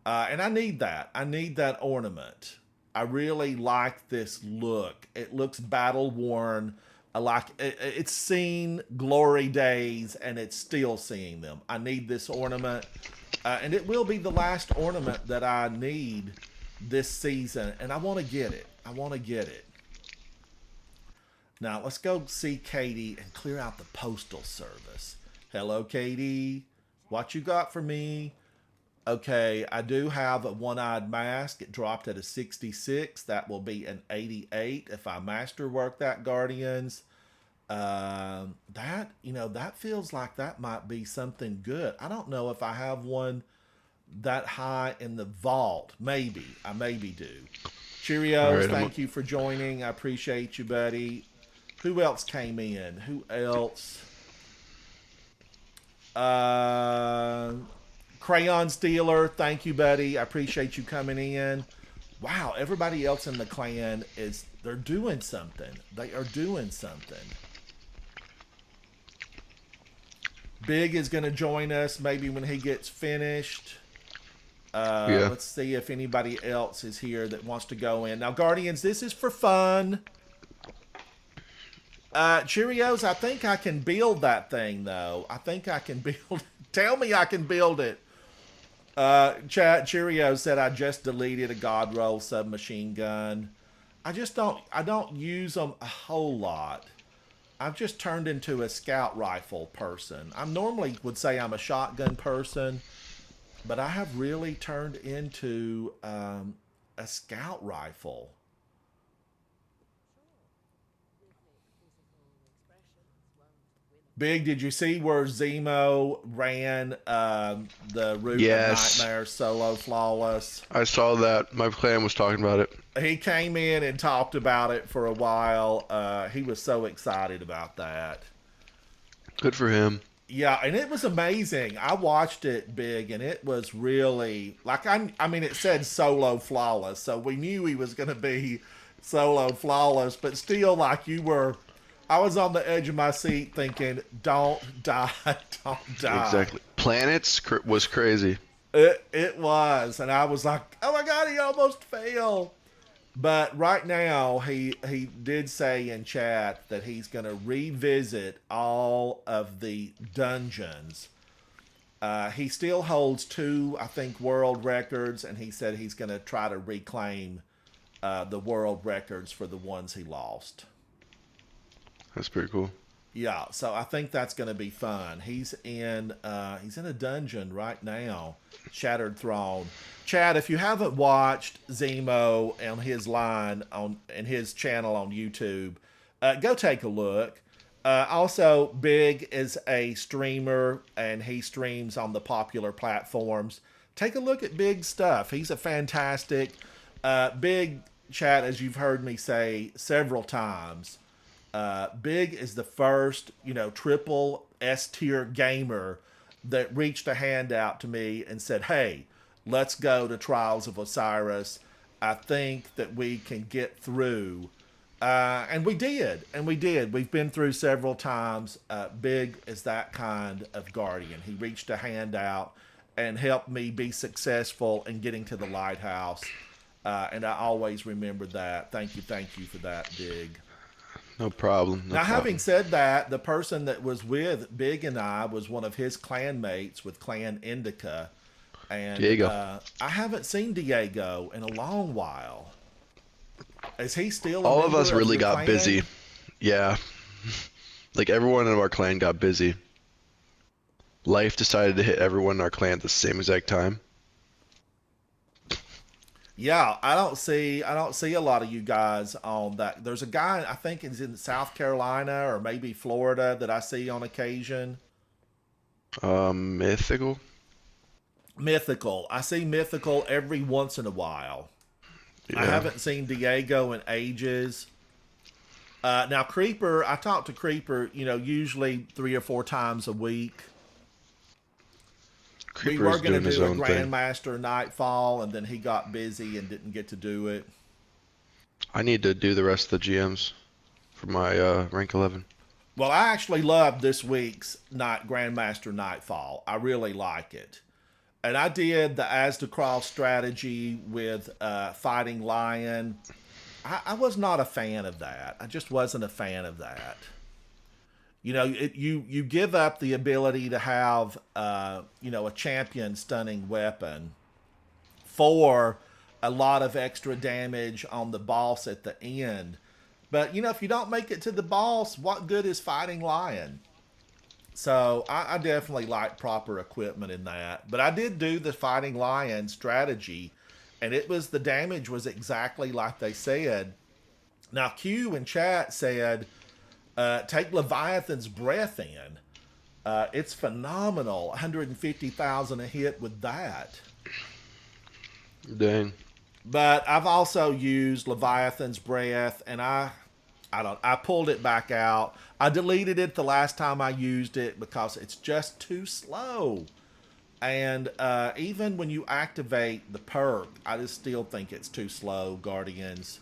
And I need that. I need that ornament. I really like this look. It looks battle-worn. I like it. It's seen glory days, and it's still seeing them. I need this ornament. And it will be the last ornament that I need this season. And I want to get it. I want to get it. Now, let's go see Katie and clear out the postal service. Hello, Katie. What you got for me? Okay, I do have a one-eyed mask. It dropped at a 66. That will be an 88 if I masterwork that, Guardians. That feels like that might be something good. I don't know if I have one that high in the vault. Maybe. I maybe do. Cheerios, right, thank you for joining. I appreciate you, buddy. Who else came in? Who else? Crayon Stealer, thank you, buddy. I appreciate you coming in. Wow, everybody else in the clan they're doing something. They are doing something. Big is going to join us maybe when he gets finished. Yeah. Let's see if anybody else is here that wants to go in. Now, Guardians, this is for fun. Cheerios, I think I can build that thing, though. I think I can build. Tell me I can build it. Chat Cheerios said I just deleted a God Roll submachine gun. I don't use them a whole lot. I've just turned into a scout rifle person. I normally would say I'm a shotgun person, but I have really turned into a scout rifle. Big, did you see where Zemo ran the Route Yes. of Nightmare solo flawless? I saw that. My clan was talking about it. He came in and talked about it for a while. He was so excited about that. Good for him. Yeah, and it was amazing. I watched it, Big, and it was really like I mean, it said solo flawless, so we knew he was going to be solo flawless, but still, like you were. I was on the edge of my seat thinking, don't die, don't die. Exactly. Planets was crazy. It was, and I was like, oh my God, he almost fell. But right now, he did say in chat that he's going to revisit all of the dungeons. He still holds 2, I think, world records, and he said he's going to try to reclaim the world records for the ones he lost. That's pretty cool. Yeah, so I think that's going to be fun. He's in a dungeon right now, Shattered Throne. Chad, if you haven't watched Zemo on his line in his channel on YouTube, go take a look. Also, Big is a streamer and he streams on the popular platforms. Take a look at Big's stuff. He's a fantastic Big, Chad, as you've heard me say several times. Big is the first, triple S tier gamer that reached a hand out to me and said, hey, let's go to Trials of Osiris. I think that we can get through. And we did. We've been through several times. Big is that kind of guardian. He reached a hand out and helped me be successful in getting to the lighthouse. And I always remember that. Thank you for that, Big. No problem. Having said that, the person that was with Big and I was one of his clan mates with Clan Indica. And Diego. I haven't seen Diego in a long while. Is he still a All of member us really your got clan? busy. Yeah. Like everyone in our clan got busy. Life decided to hit everyone in our clan at the same exact time. Yeah, I don't see a lot of you guys on that. There's a guy I think is in South Carolina or maybe Florida that I see on occasion. Mythical. Mythical. I see Mythical every once in a while. Yeah. I haven't seen Diego in ages. Now Creeper, I talk to Creeper, usually 3 or 4 times a week. We were going to do a Grandmaster Nightfall, and then he got busy and didn't get to do it. I need to do the rest of the GMs for my rank 11. Well, I actually loved this week's Grandmaster Nightfall. I really like it. And I did the As-to-Cross strategy with Fighting Lion. I was not a fan of that. I just wasn't a fan of that. You give up the ability to have, a champion stunning weapon for a lot of extra damage on the boss at the end. But, if you don't make it to the boss, what good is Fighting Lion? So I definitely like proper equipment in that. But I did do the Fighting Lion strategy, and the damage was exactly like they said. Now, Q in chat said, take Leviathan's Breath in. It's phenomenal. 150,000 a hit with that. Dang. But I've also used Leviathan's Breath, and I pulled it back out. I deleted it the last time I used it because it's just too slow. And even when you activate the perk, I just still think it's too slow, Guardians.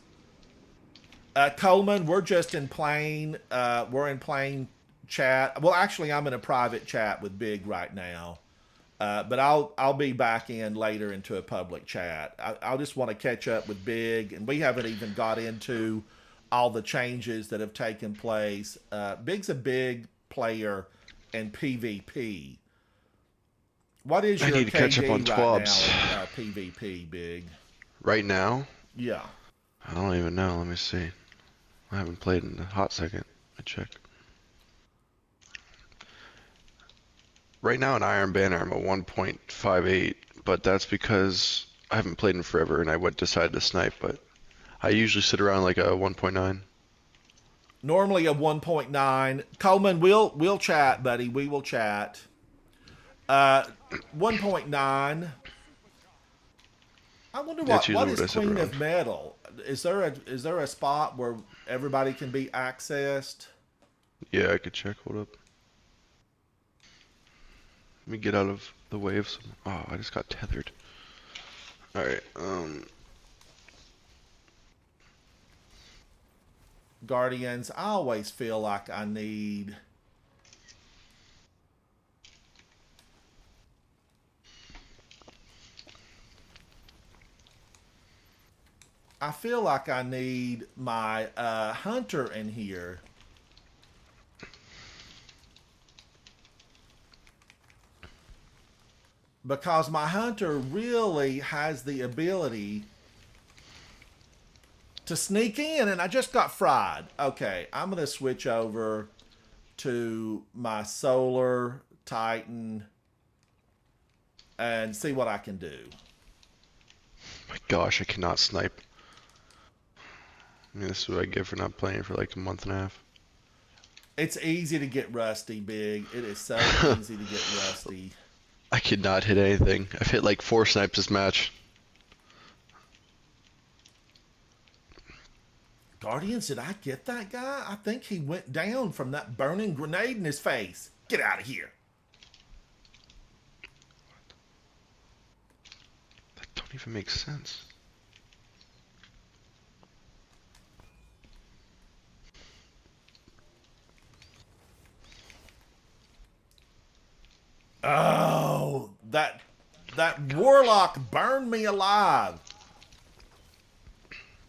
Coleman, we're just in plain. We're in plain chat. Well, actually, I'm in a private chat with Big right now. But I'll be back in later into a public chat. I'll just want to catch up with Big, and we haven't even got into all the changes that have taken place. Big's a big player in PvP. What is I your need to catch up on KD right TWABs. now in PvP, Big? Right now? Yeah. I don't even know. Let me see. I haven't played in a hot second. I check. Right now in Iron Banner, I'm a 1.58, but that's because I haven't played in forever and I would decide to snipe, but I usually sit around like a 1.9. Normally a 1.9. Coleman, we'll chat, buddy. We will chat. 1.9. I wonder That's what usually what is I sit Queen around. of Metal? Is there a spot where everybody can be accessed? Yeah, I could check. Hold up. Let me get out of the way of some. Oh, I just got tethered. Alright, Guardians, I always feel like I feel like I need my hunter in here. Because my hunter really has the ability to sneak in, and I just got fried. Okay, I'm going to switch over to my solar titan and see what I can do. my gosh, I cannot snipe. I mean, this is what I get for not playing for like a month and a half. It's easy to get rusty, Big. It is so easy to get rusty. I could not hit anything. I've hit like 4 snipes this match. Guardians, did I get that guy? I think he went down from that burning grenade in his face. Get out of here. That don't even make sense. Oh, that warlock burned me alive.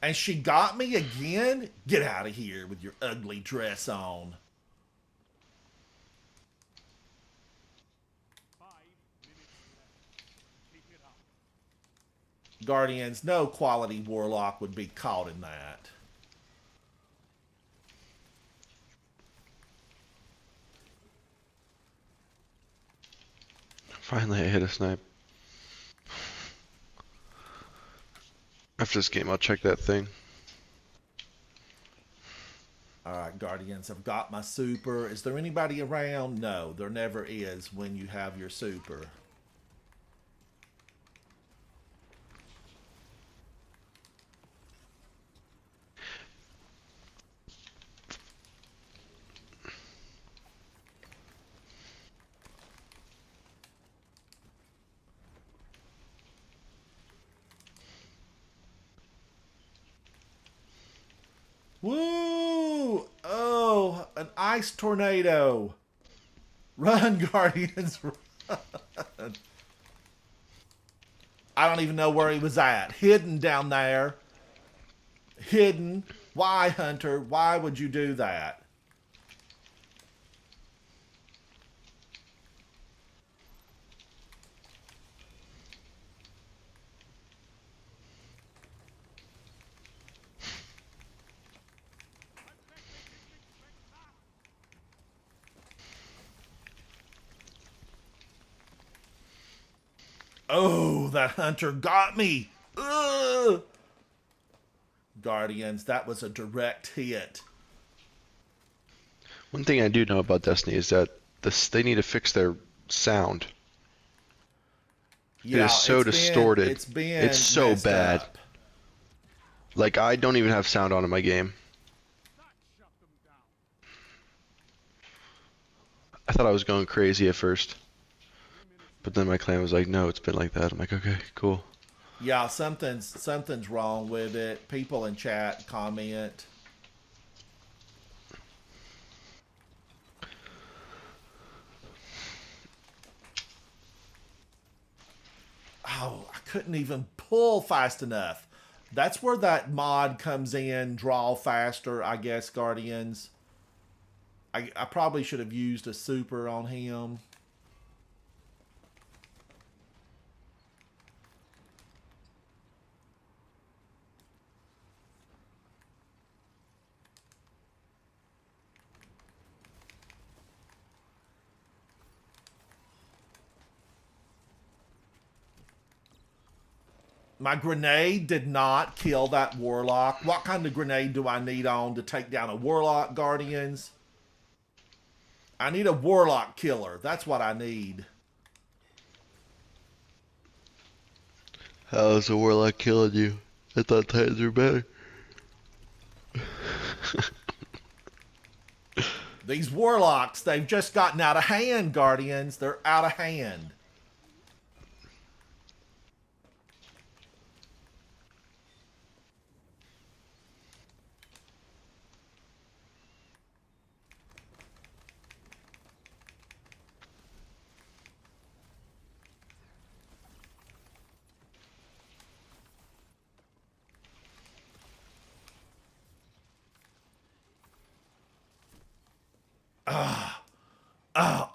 And she got me again? Get out of here with your ugly dress on. Guardians, no quality warlock would be caught in that. Finally, I hit a snipe. After this game, I'll check that thing. Alright, Guardians, I've got my super. Is there anybody around? No, there never is when you have your super. Woo! Oh, an ice tornado. Run, Guardians, run. I don't even know where he was at. Hidden down there. Hidden. Why, Hunter? Why would you do that? Oh, that hunter got me. Ugh. Guardians, that was a direct hit. One thing I do know about Destiny is that they need to fix their sound. Yeah, it is so distorted. It's been It's so messed bad. up. Like, I don't even have sound on in my game. I thought I was going crazy at first. But then my clan was like, no, it's been like that. I'm like, okay, cool. Yeah, something's wrong with it. People in chat comment. Oh, I couldn't even pull fast enough. That's where that mod comes in, draw faster, I guess, Guardians. I probably should have used a super on him. My grenade did not kill that warlock. What kind of grenade do I need on to take down a warlock, Guardians? I need a warlock killer. That's what I need. How is the warlock killing you? I thought Titans were better. These warlocks, they've just gotten out of hand, Guardians. They're out of hand.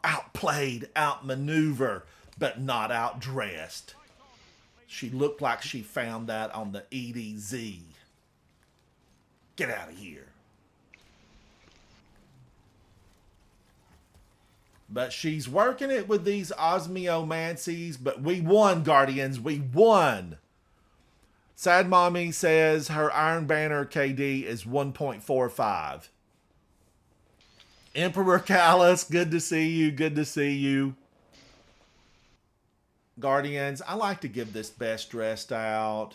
Outplayed, outmaneuvered, but not outdressed. She looked like she found that on the EDZ. Get out of here. But she's working it with these osmiomancies, but we won, Guardians. We won. Sad Mommy says her Iron Banner KD is 1.45. Emperor Callus, good to see you. Good to see you. Guardians, I like to give this best dressed out.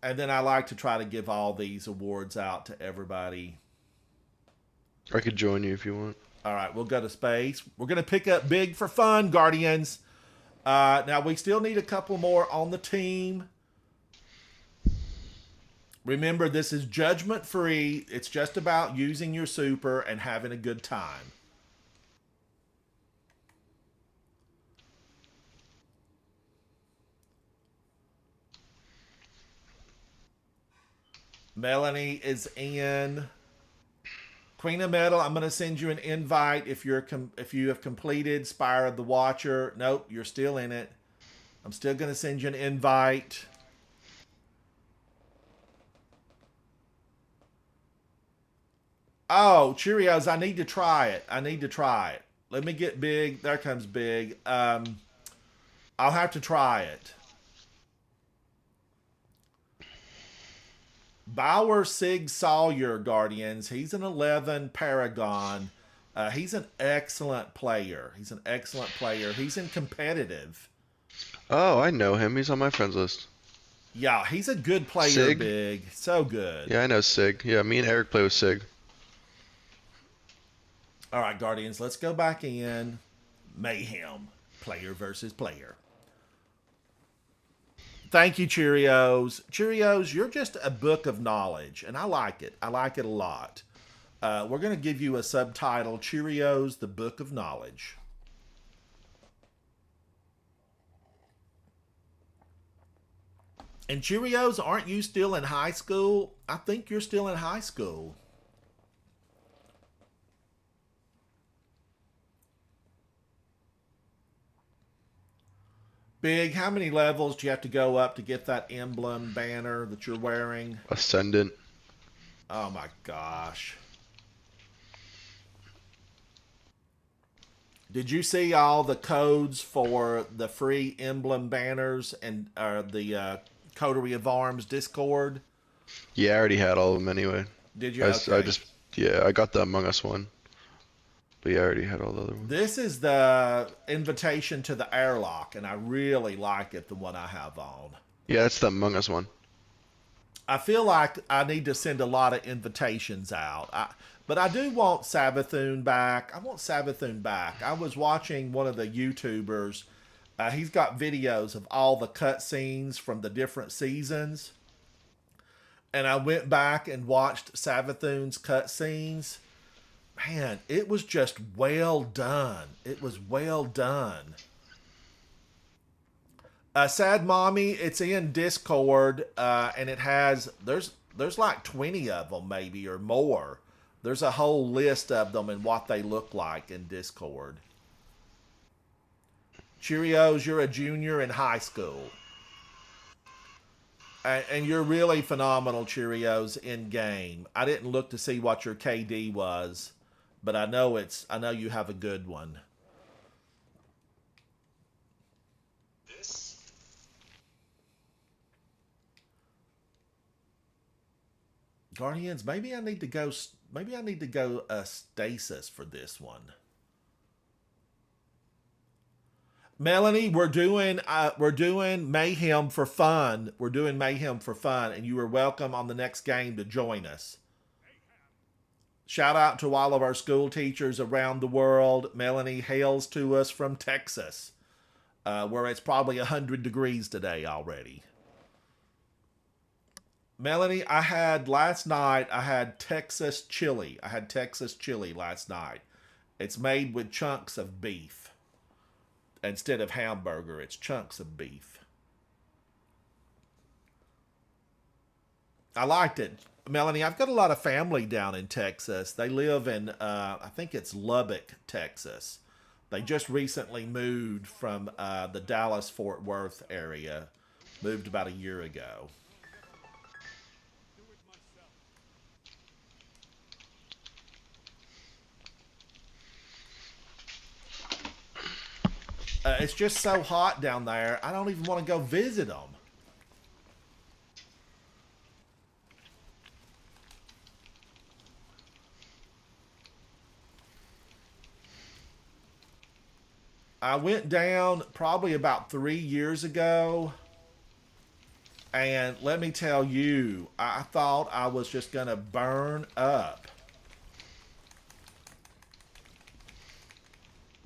And then I like to try to give all these awards out to everybody. I could join you if you want. All right, we'll go to space. We're going to pick up big for fun, Guardians. Now, we still need a couple more on the team. Remember, this is judgment-free. It's just about using your super and having a good time. Melanie is in. Queen of Metal, I'm going to send you an invite if you have completed Spire of the Watcher. Nope, you're still in it. I'm still going to send you an invite. Oh, Cheerios, I need to try it. I need to try it. Let me get big. There comes big. I'll have to try it. Bauer Sig Sawyer, Guardians. He's an 11 Paragon. He's an excellent player. He's an excellent player. He's in competitive. Oh, I know him. He's on my friends list. Yeah, he's a good player, Sig? Big. So good. Yeah, I know Sig. Yeah, me and Eric play with Sig. All right, Guardians, let's go back in. Mayhem. Player versus player. Thank you, Cheerios. Cheerios, you're just a book of knowledge, and I like it. I like it a lot. We're going to give you a subtitle, Cheerios, the Book of Knowledge. And Cheerios, aren't you still in high school? I think you're still in high school. Big, how many levels do you have to go up to get that emblem banner that you're wearing? Ascendant. Oh my gosh. Did you see all the codes for the free emblem banners and the Coterie of Arms Discord? Yeah, I already had all of them anyway. Did you? Yeah, I got the Among Us one. But yeah, I already had all the other ones. This is the invitation to the airlock, and I really like it, the one I have on. Yeah, that's the Among Us one. I feel like I need to send a lot of invitations out. But I do want Sabathoon back. I want Sabathoon back. I was watching one of the YouTubers. He's got videos of all the cutscenes from the different seasons. And I went back and watched Sabathoon's cutscenes. Man, it was just well done. It was well done. Sad Mommy, it's in Discord, and it has there's like 20 of them maybe or more. There's a whole list of them and what they look like in Discord. Cheerios, you're a junior in high school. And you're really phenomenal, Cheerios, in game. I didn't look to see what your KD was, but I know you have a good one. Guardians, maybe I need to go stasis for this one. Melanie, we're doing Mayhem for fun. We're doing Mayhem for fun, and you are welcome on the next game to join us. Shout out to all of our school teachers around the world. Melanie hails to us from Texas, where it's probably 100 degrees today already. Melanie, last night I had Texas chili. I had Texas chili last night. It's made with chunks of beef. Instead of hamburger, it's chunks of beef. I liked it. Melanie, I've got a lot of family down in Texas. They live in, I think it's Lubbock, Texas. They just recently moved from the Dallas-Fort Worth area. Moved about a year ago. It's just so hot down there, I don't even want to go visit them. I went down probably about 3 years ago, and let me tell you, I thought I was just going to burn up.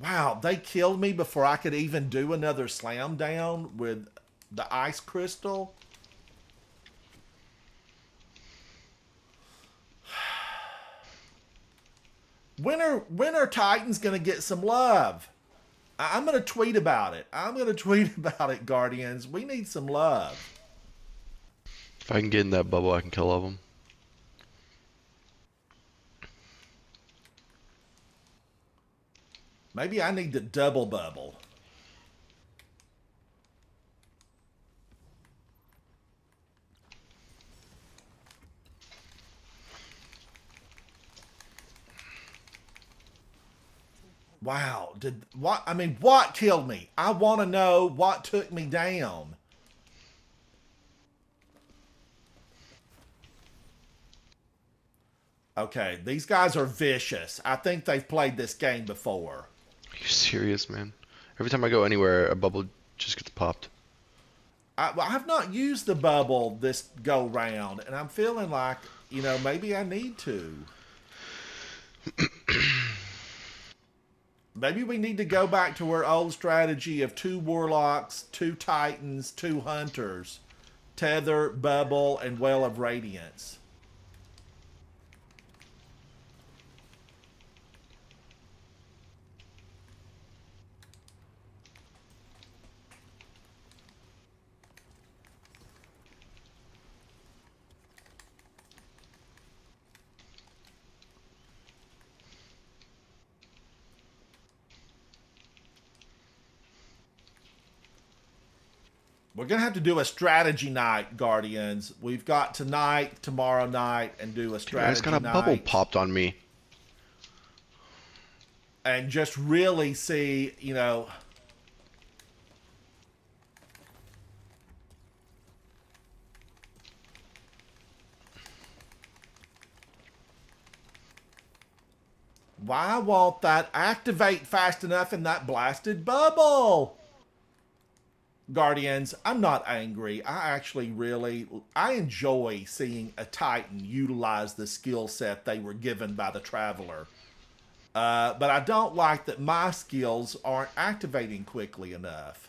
Wow, they killed me before I could even do another slam down with the ice crystal. When are Titans going to get some love? I'm going to tweet about it. Guardians. We need some love. If I can get in that bubble, I can kill all of them. Maybe I need to double bubble. Wow, what killed me? I want to know what took me down. Okay, these guys are vicious. I think they've played this game before. Are you serious, man? Every time I go anywhere, a bubble just gets popped. I've not used the bubble this go round, and I'm feeling like, maybe I need to. Maybe we need to go back to our old strategy of 2 warlocks, 2 titans, 2 hunters, tether, bubble, and well of radiance. We're going to have to do a strategy night, Guardians. We've got tonight, tomorrow night, and do a strategy night. I just got a bubble popped on me. And just really see, why won't that activate fast enough in that blasted bubble? Guardians, I'm not angry. I enjoy seeing a Titan utilize the skill set they were given by the Traveler. But I don't like that my skills aren't activating quickly enough.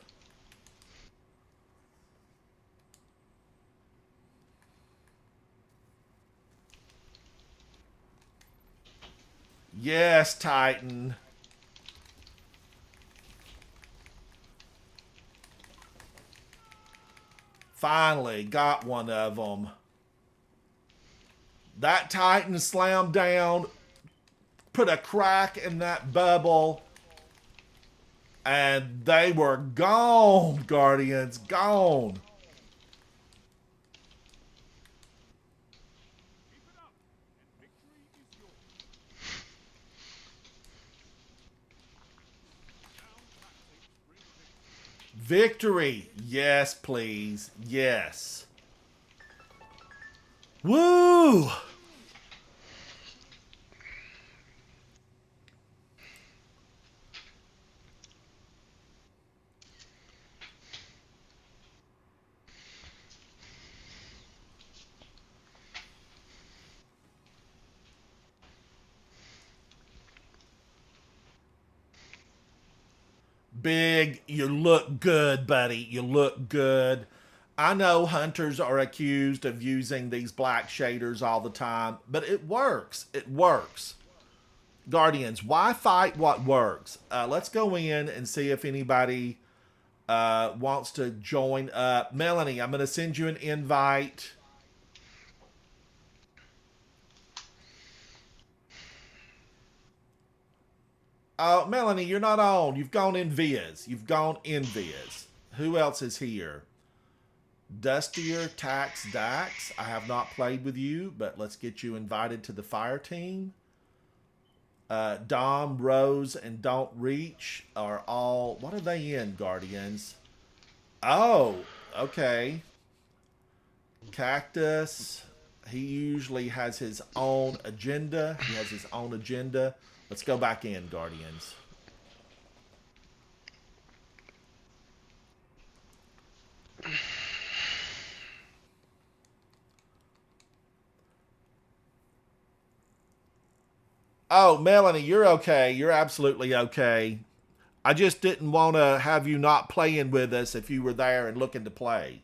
Yes, Titan. Finally got one of them. That Titan slammed down, put a crack in that bubble, and they were gone, Guardians, gone. Victory. Yes, please. Yes. Woo! Big, you look good, buddy. You look good. I know hunters are accused of using these black shaders all the time, but it works. It works. Guardians, why fight what works? Let's go in and see if anybody wants to join up. Melanie, I'm going to send you an invite. Melanie, you're not on. You've gone in Viz. You've gone in Viz. Who else is here? Dustier Tax Dax. I have not played with you, but let's get you invited to the fire team. Dom, Rose, and Don't Reach are all... What are they in, Guardians? Oh, okay. Cactus. He usually has his own agenda. He has his own agenda. Let's go back in, Guardians. Oh, Melanie, you're okay. You're absolutely okay. I just didn't want to have you not playing with us if you were there and looking to play.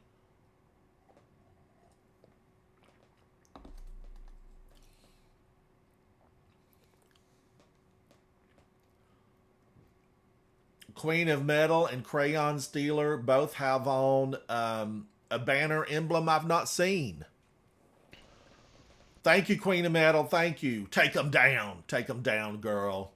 Queen of Metal and Crayon Stealer both have on a banner emblem I've not seen. Thank you, Queen of Metal. Thank you. Take them down. Take them down, girl.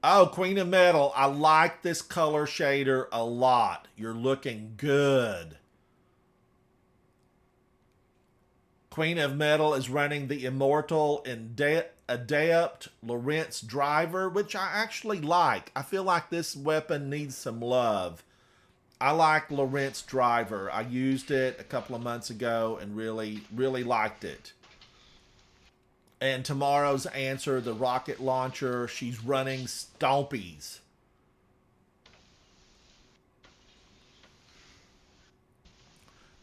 Oh, Queen of Metal. I like this color shader a lot. You're looking good. Queen of Metal is running the Immortal and Adept Lawrence Driver, which I actually like. I feel like this weapon needs some love. I like Lawrence Driver. I used it a couple of months ago and really, really liked it. And tomorrow's answer, the rocket launcher, she's running Stompies.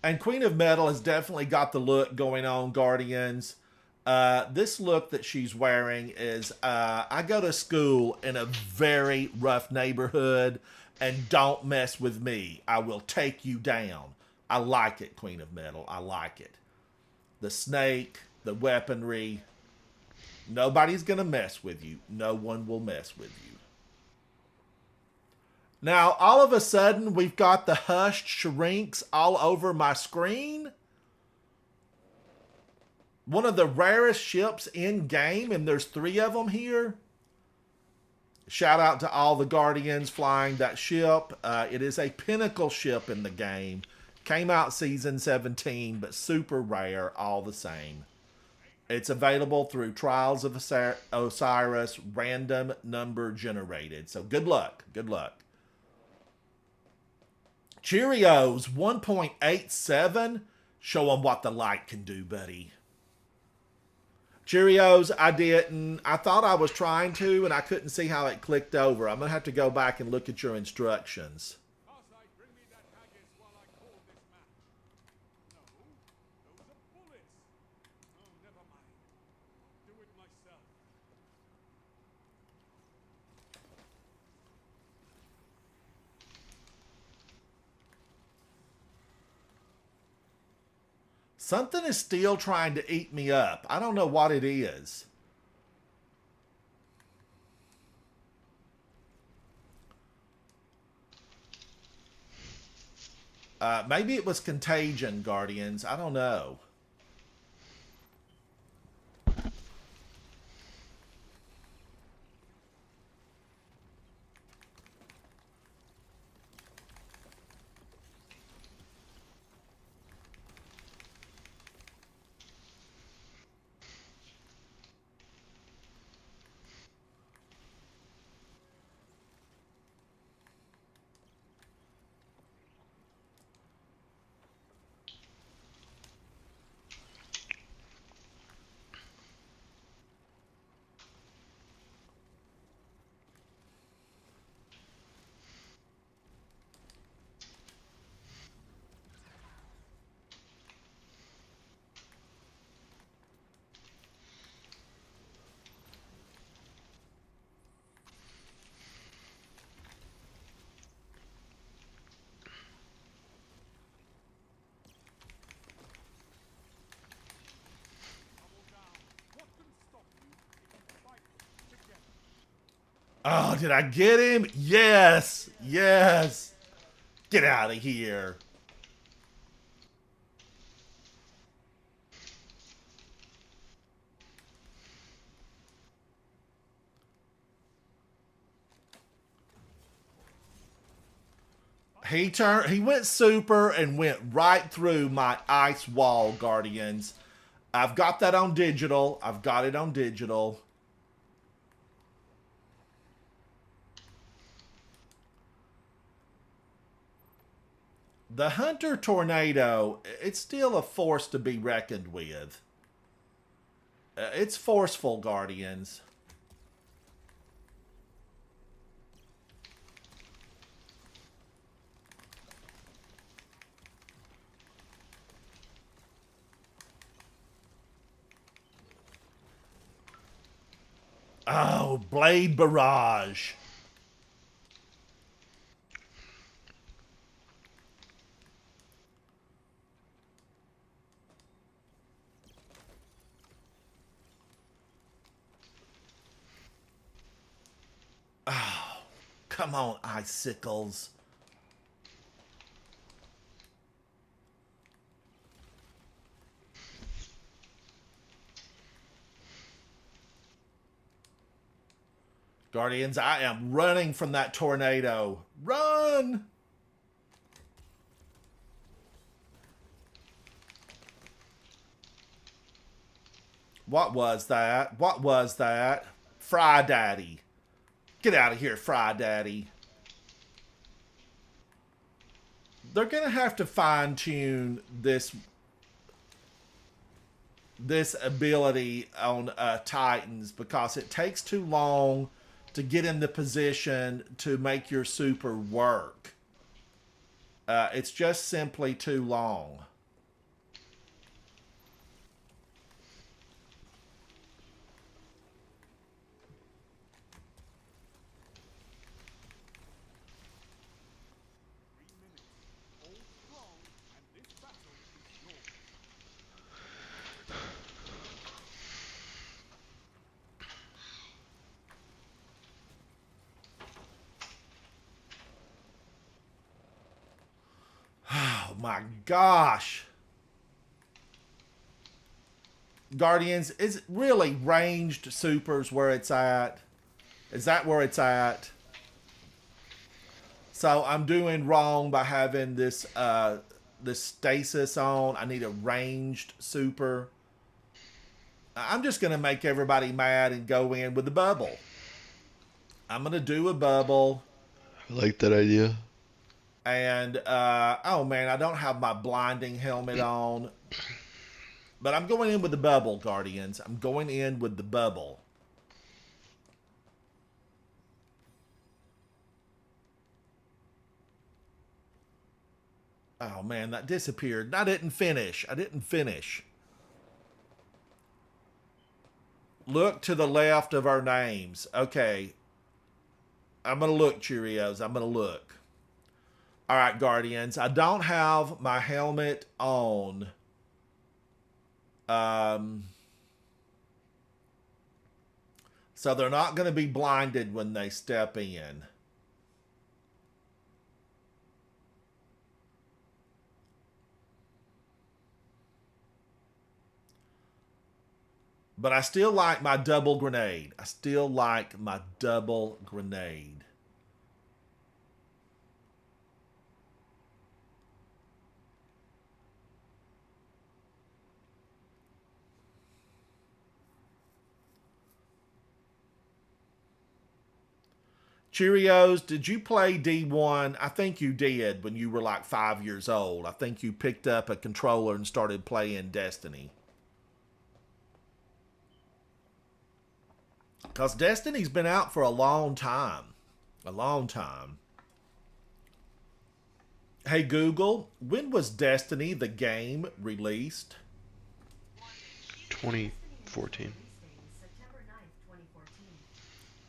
And Queen of Metal has definitely got the look going on, Guardians. This look that she's wearing is, I go to school in a very rough neighborhood, and don't mess with me. I will take you down. I like it, Queen of Metal. I like it. The snake, the weaponry. Nobody's going to mess with you. No one will mess with you. Now, all of a sudden, we've got the hushed shrinks all over my screen. One of the rarest ships in game, and there's 3 of them here. Shout out to all the Guardians flying that ship. It is a pinnacle ship in the game. Came out season 17, but super rare all the same. It's available through Trials of Osiris, random number generated. So good luck. Good luck. Cheerios 1.87. Show them what the light can do, buddy. Cheerios, I didn't. I thought I was trying to, and I couldn't see how it clicked over. I'm going to have to go back and look at your instructions. Something is still trying to eat me up. I don't know what it is. Maybe it was contagion, Guardians. I don't know. Oh, did I get him? Yes. Yes. Get out of here. He went super and went right through my ice wall, Guardians. I've got that on digital. I've got it on digital. The Hunter Tornado, it's still a force to be reckoned with. It's forceful, Guardians. Oh, Blade Barrage. Oh, come on, icicles. Guardians, I am running from that tornado. Run! What was that? What was that? Fry Daddy. Get out of here, Fry Daddy. They're going to have to fine-tune this ability on Titans because it takes too long to get in the position to make your super work. It's just simply too long. Oh my gosh. Guardians, is it really ranged supers where it's at? Is that where it's at? So I'm doing wrong by having this this stasis on. I need a ranged super. I'm just going to make everybody mad and go in with the bubble. I'm going to do a bubble. I like that idea. And, oh man, I don't have my blinding helmet on. But I'm going in with the bubble, Guardians. I'm going in with the bubble. Oh man, that disappeared. I didn't finish. I didn't finish. Look to the left of our names. Okay. I'm going to look, Cheerios. I'm going to look. All right, Guardians. I don't have my helmet on. So they're not going to be blinded when they step in. But I still like my double grenade. I still like my double grenade. Cheerios, did you play D1? I think you did when you were like 5 years old. I think you picked up a controller and started playing Destiny. Because Destiny's been out for a long time. A long time. Hey Google, when was Destiny, the game, released? 2014.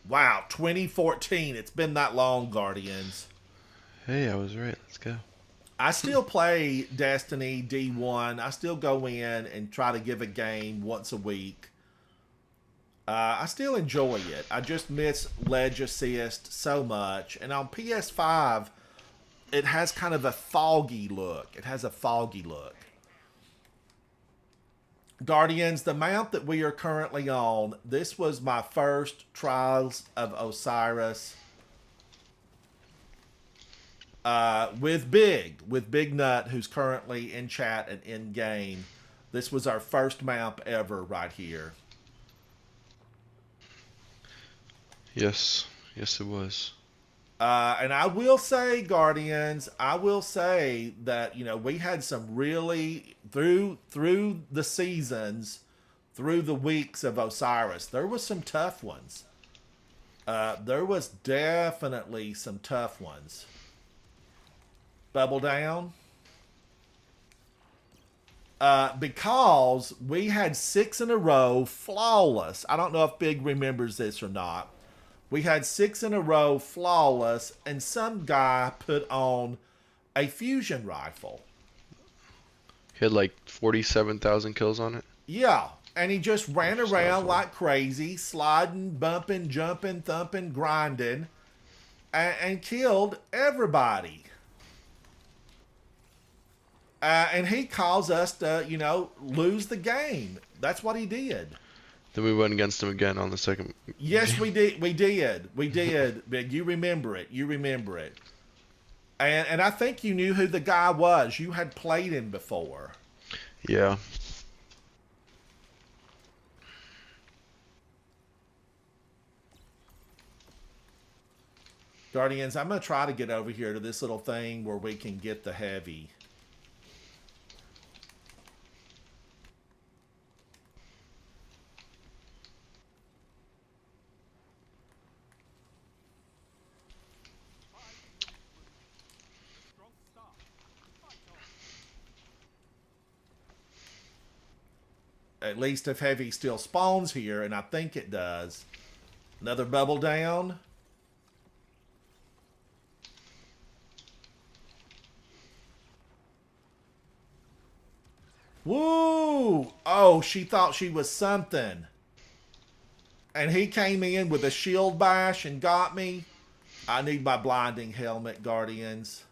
Wow, 2014. It's been that long, Guardians. Hey, I was right. Let's go. I still play Destiny D1. I still go in and try to give a game once a week. I still enjoy it. I just miss Ledge Assist so much. And on PS5, it has kind of a foggy look. It has a foggy look. Guardians, the mount that we are currently on, this was my first Trials of Osiris with Big Nut, who's currently in chat and in game. This was our first map ever right here. Yes, yes, it was. And I will say, Guardians, I will say that, you know, we had some really, through the seasons, through the weeks of Osiris, there was some tough ones. There was definitely some tough ones. Bubble down. Because we had 6 in a row flawless. I don't know if Big remembers this or not. We had 6 in a row flawless, and some guy put on a fusion rifle. He had like 47,000 kills on it. Yeah, and he just ran around like crazy, sliding, bumping, jumping, thumping, grinding, and killed everybody. And he caused us to, you know, lose the game. That's what he did. Then we went against him again on the second. Yes, we did. We did. Big. You remember it. You remember it. And I think you knew who the guy was. You had played him before. Yeah. Guardians, I'm going to try to get over here to this little thing where we can get the heavy. At least if heavy still spawns here, and I think it does. Another bubble down. Woo! Oh, she thought she was something. And he came in with a shield bash and got me. I need my blinding helmet, Guardians.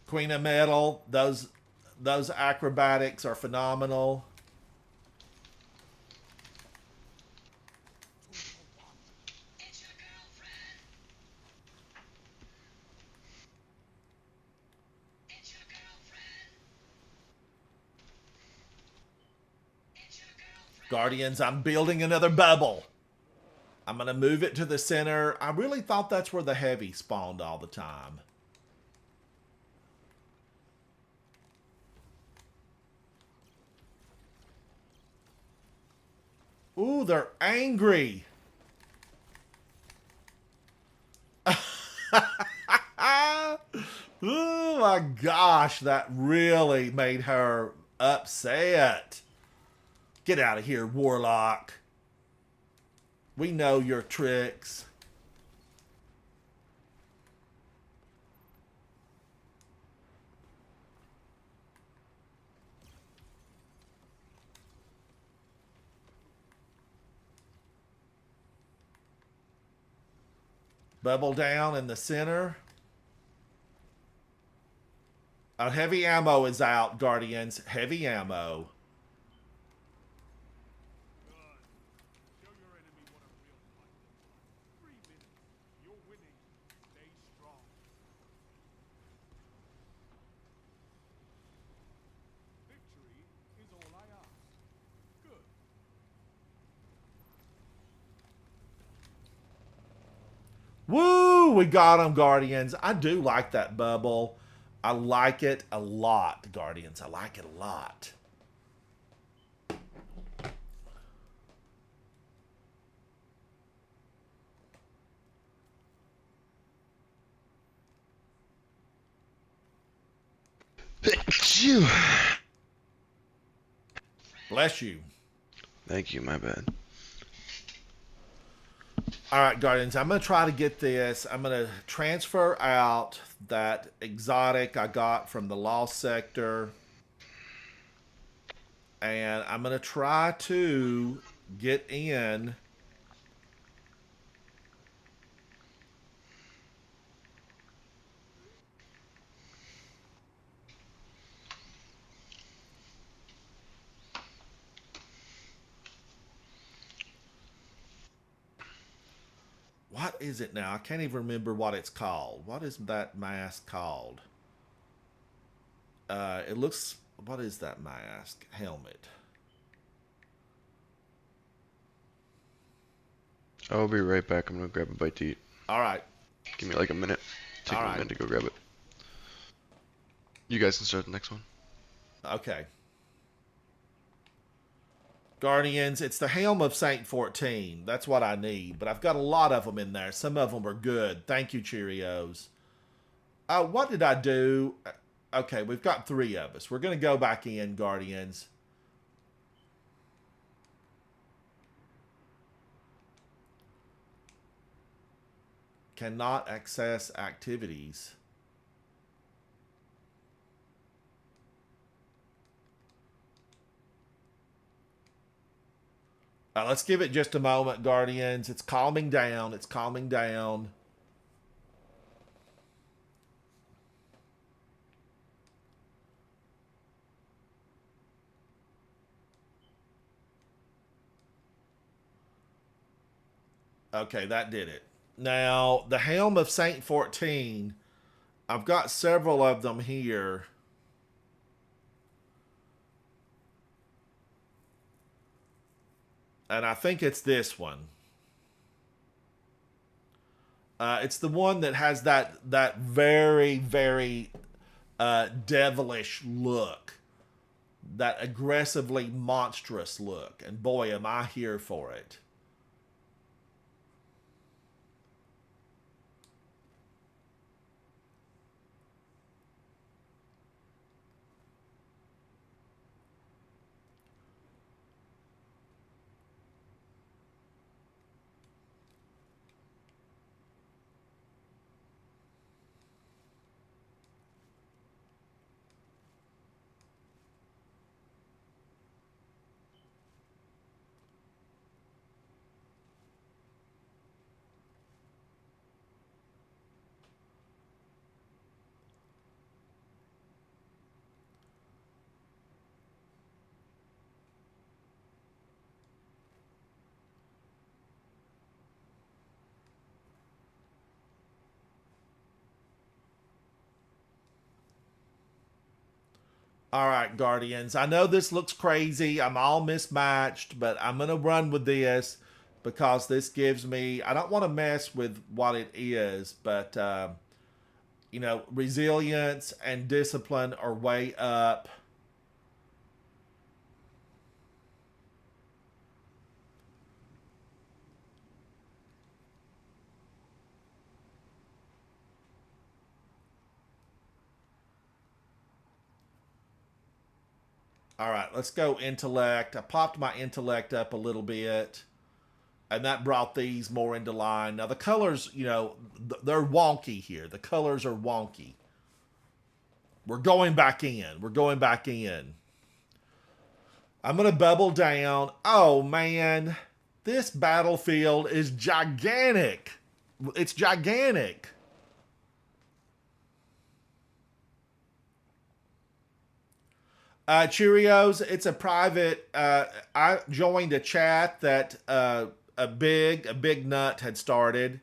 Queen of Metal, those acrobatics are phenomenal. Guardians, I'm building another bubble. I'm going to move it to the center. I really thought that's where the heavy spawned all the time. Ooh, they're angry. Oh my gosh, that really made her upset. Get out of here, Warlock. We know your tricks. Bubble down in the center. Heavy ammo is out, Guardians. Heavy ammo. Show your enemy what a real fight looks like. 3 minutes. You're winning. Stay strong. Victory is all I ask. Good. Woo! We got him, Guardians. I do like that bubble. I like it a lot, Guardians. I like it a lot. Phew. Bless you. Thank you, my bad. All right, Guardians, I'm going to try to get this. I'm going to transfer out that exotic I got from the Lost Sector. And I'm going to try to get in. What is it now? I can't even remember what it's called. What is that mask called? It looks... What is that mask? Helmet. I'll be right back. I'm gonna grab a bite to eat. All right. Give me like a minute. Take me a minute to go grab it. You guys can start the next one. Okay. Guardians, it's the Helm of Saint 14. That's what I need. But I've got a lot of them in there. Some of them are good. Thank you, Cheerios. What did I do? Okay, we've got 3 of us. We're going to go back in, Guardians. Cannot access activities. Let's give it just a moment, Guardians. It's calming down. It's calming down. Okay, that did it. Now, the Helm of Saint 14, I've got several of them here. And I think it's this one. It's the one that has that very, very devilish look. That aggressively monstrous look. And boy, am I here for it. All right, Guardians. I know this looks crazy. I'm all mismatched, but I'm going to run with this because this gives me... I don't want to mess with what it is, but, you know, resilience and discipline are way up. All right, let's go intellect. I popped my intellect up a little bit, and that brought these more into line. Now, the colors, you know, they're wonky here. The colors are wonky. We're going back in. We're going back in. I'm going to bubble down. Oh, man. This battlefield is gigantic. It's gigantic. Cheerios, it's a private. I joined a chat that a big nut had started.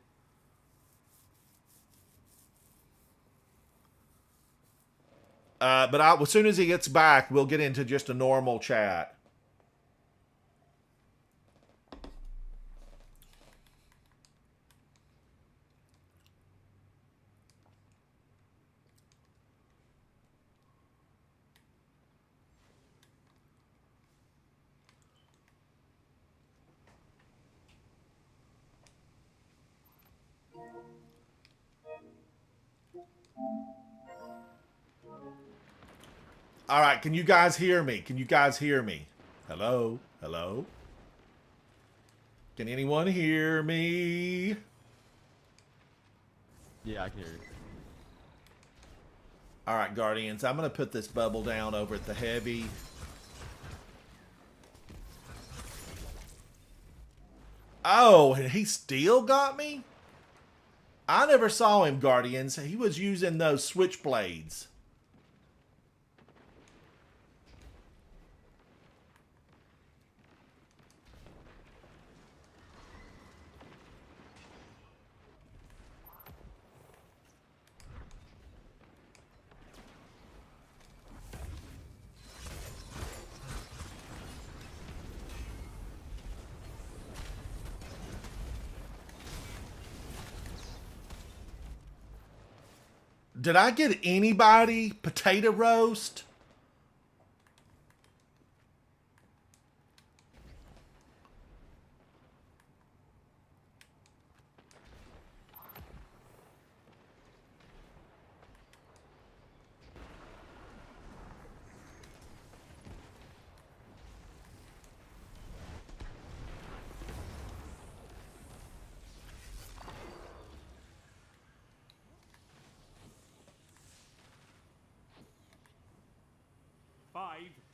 But as soon as he gets back, we'll get into just a normal chat. All right, can you guys hear me? Can you guys hear me? Hello? Hello? Can anyone hear me? Yeah, I can hear you. All right, Guardians, I'm going to put this bubble down over at the heavy. Oh, and he still got me? I never saw him, Guardians. He was using those switchblades. Did I get anybody potato roast?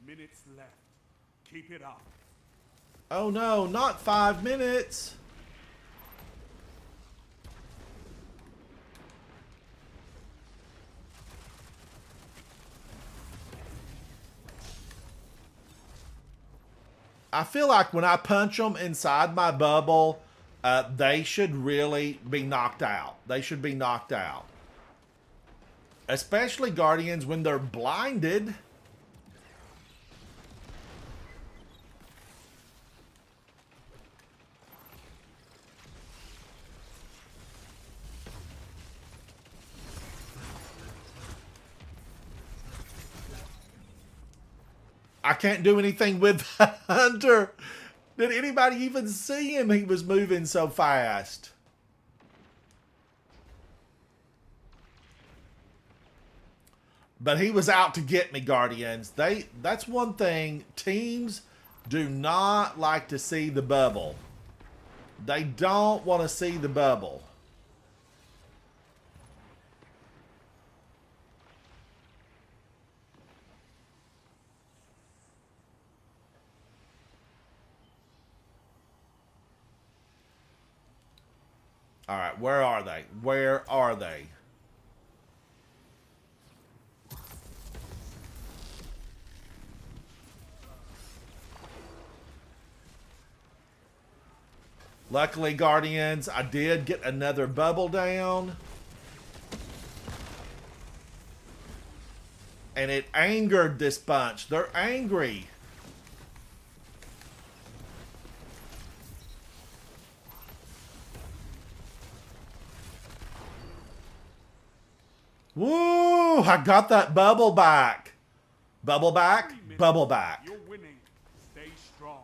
Minutes left. Keep it up. Oh no, not 5 minutes. I feel like when I punch them inside my bubble, they should really be knocked out. They should be knocked out. Especially Guardians when they're blinded. I can't do anything with Hunter. Did anybody even see him? He was moving so fast. But he was out to get me, Guardians. That's one thing. Teams do not like to see the bubble. They don't want to see the bubble. All right, where are they? Where are they? Luckily, Guardians, I did get another bubble down. And it angered this bunch. They're angry. Woo! I got that bubble back. Bubble back? Bubble back. You're winning. Stay strong.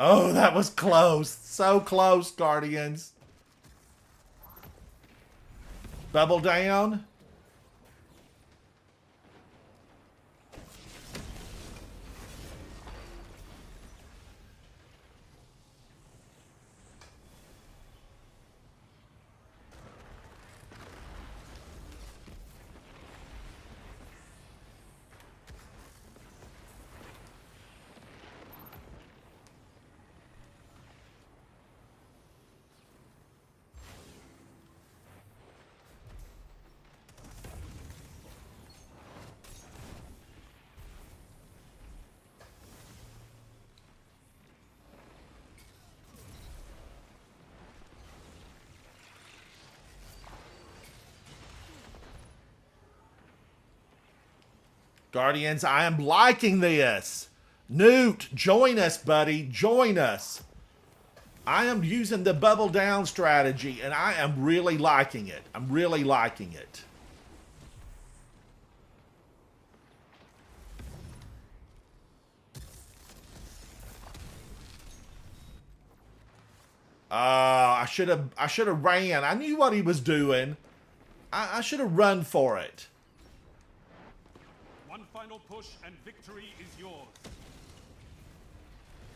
Oh, that was close. So close, Guardians. Bubble down. Guardians, I am liking this. Newt, join us, buddy. Join us. I am using the bubble down strategy, and I am really liking it. I'm really liking it. I should have ran. I knew what he was doing. I should have run for it. One final push and victory is yours.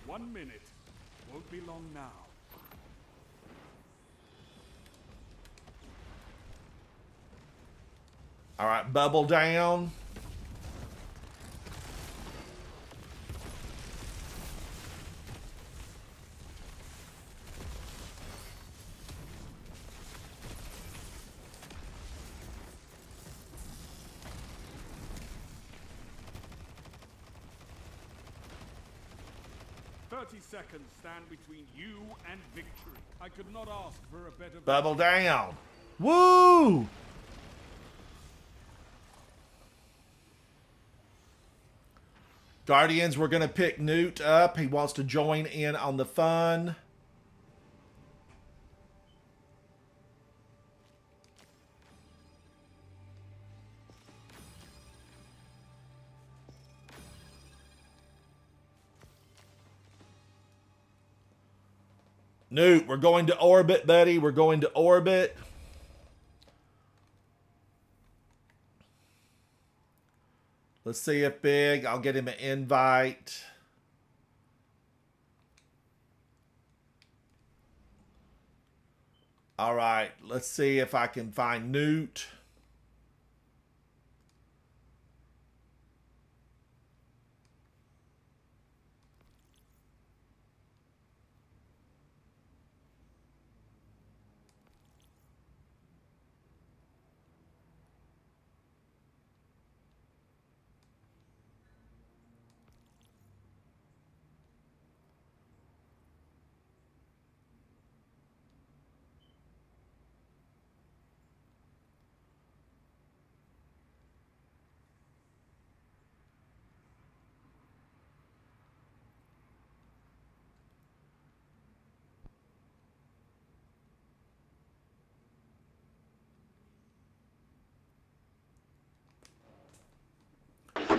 1 minute. Won't be long now. All right, bubble down. Seconds stand between you and victory. I could not ask for a better Bubble down. Woo! Guardians, we're going to pick Newt up. He wants to join in on the fun. Newt, we're going to orbit, buddy. We're going to orbit. Let's see if Big, I'll get him an invite. All right, let's see if I can find Newt.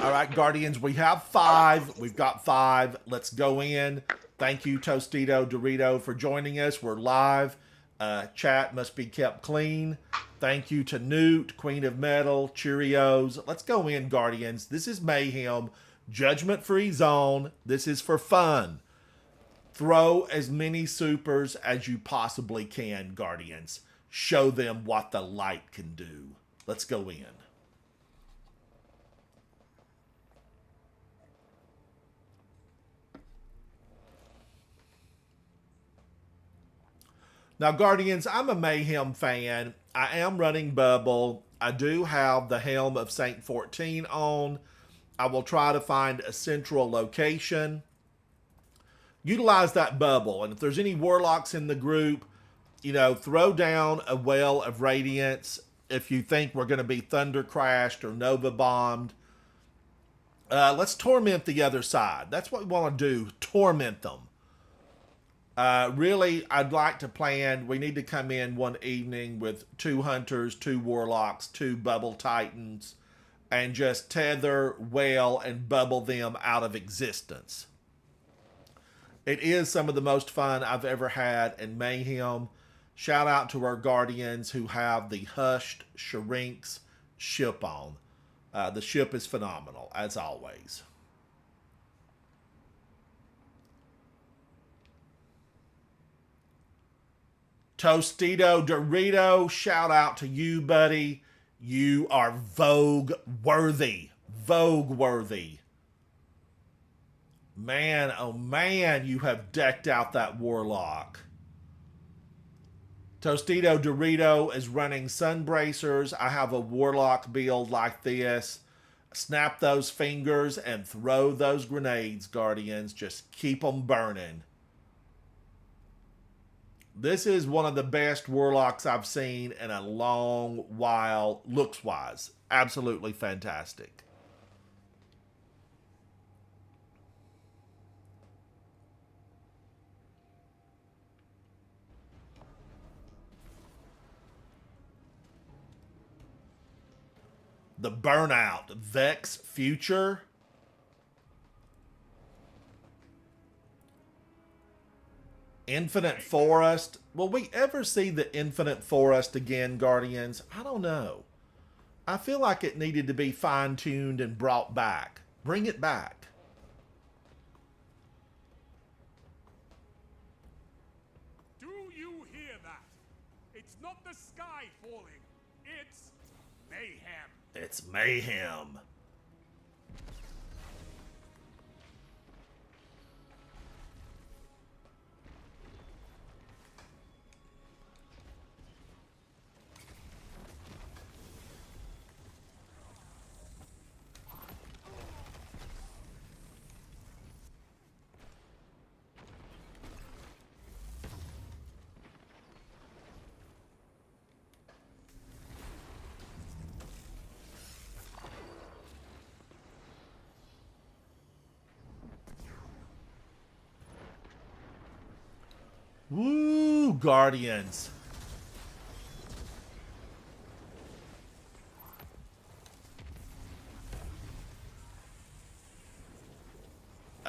All right, Guardians, we have 5. We've got 5. Let's go in. Thank you, Tostito Dorito, for joining us. We're live. Chat must be kept clean. Thank you to Newt, Queen of Metal, Cheerios. Let's go in, Guardians. This is Mayhem. Judgment-free zone. This is for fun. Throw as many supers as you possibly can, Guardians. Show them what the light can do. Let's go in. Now, Guardians, I'm a Mayhem fan. I am running Bubble. I do have the Helm of Saint 14 on. I will try to find a central location. Utilize that Bubble. And if there's any Warlocks in the group, you know, throw down a Well of Radiance if you think we're going to be Thunder Crashed or Nova Bombed. Let's torment the other side. That's what we want to do. Torment them. Really, I'd like to plan, we need to come in one evening with 2 Hunters, 2 Warlocks, 2 Bubble Titans, and just tether, Whale, and bubble them out of existence. It is some of the most fun I've ever had in Mayhem. Shout out to our Guardians who have the Hushed Shrinks ship on. The ship is phenomenal, as always. Tostito Dorito, shout out to you, buddy. You are Vogue worthy. Vogue worthy. Man, oh man, you have decked out that Warlock. Tostito Dorito is running Sunbracers. I have a Warlock build like this. Snap those fingers and throw those grenades, Guardians. Just keep them burning. This is one of the best Warlocks I've seen in a long while, looks-wise. Absolutely fantastic. the Burnout Vex Future. Infinite Forest. Will we ever see the Infinite Forest again, Guardians? I don't know. I feel like it needed to be fine-tuned and brought back. Bring it back. Do you hear that? It's not the sky falling. It's mayhem. It's mayhem. Woo, Guardians.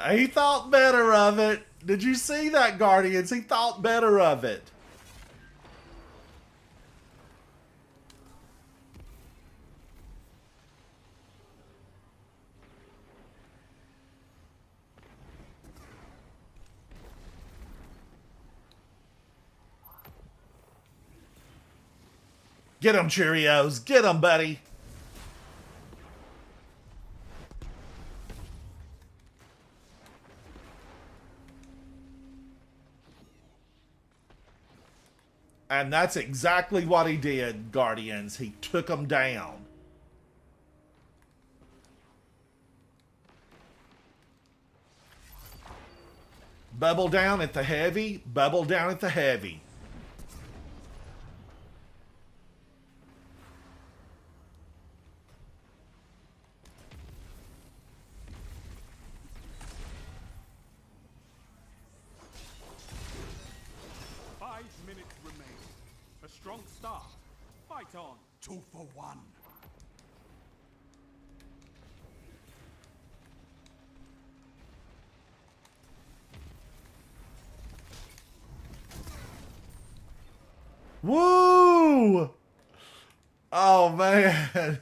He thought better of it. Did you see that, Guardians? He thought better of it. Get him, Cheerios. Get him, buddy. And that's exactly what he did, Guardians. He took him down. Bubble down at the heavy. Bubble down at the heavy. Strong start. Fight on. 2 for 1. Woo! Oh, man.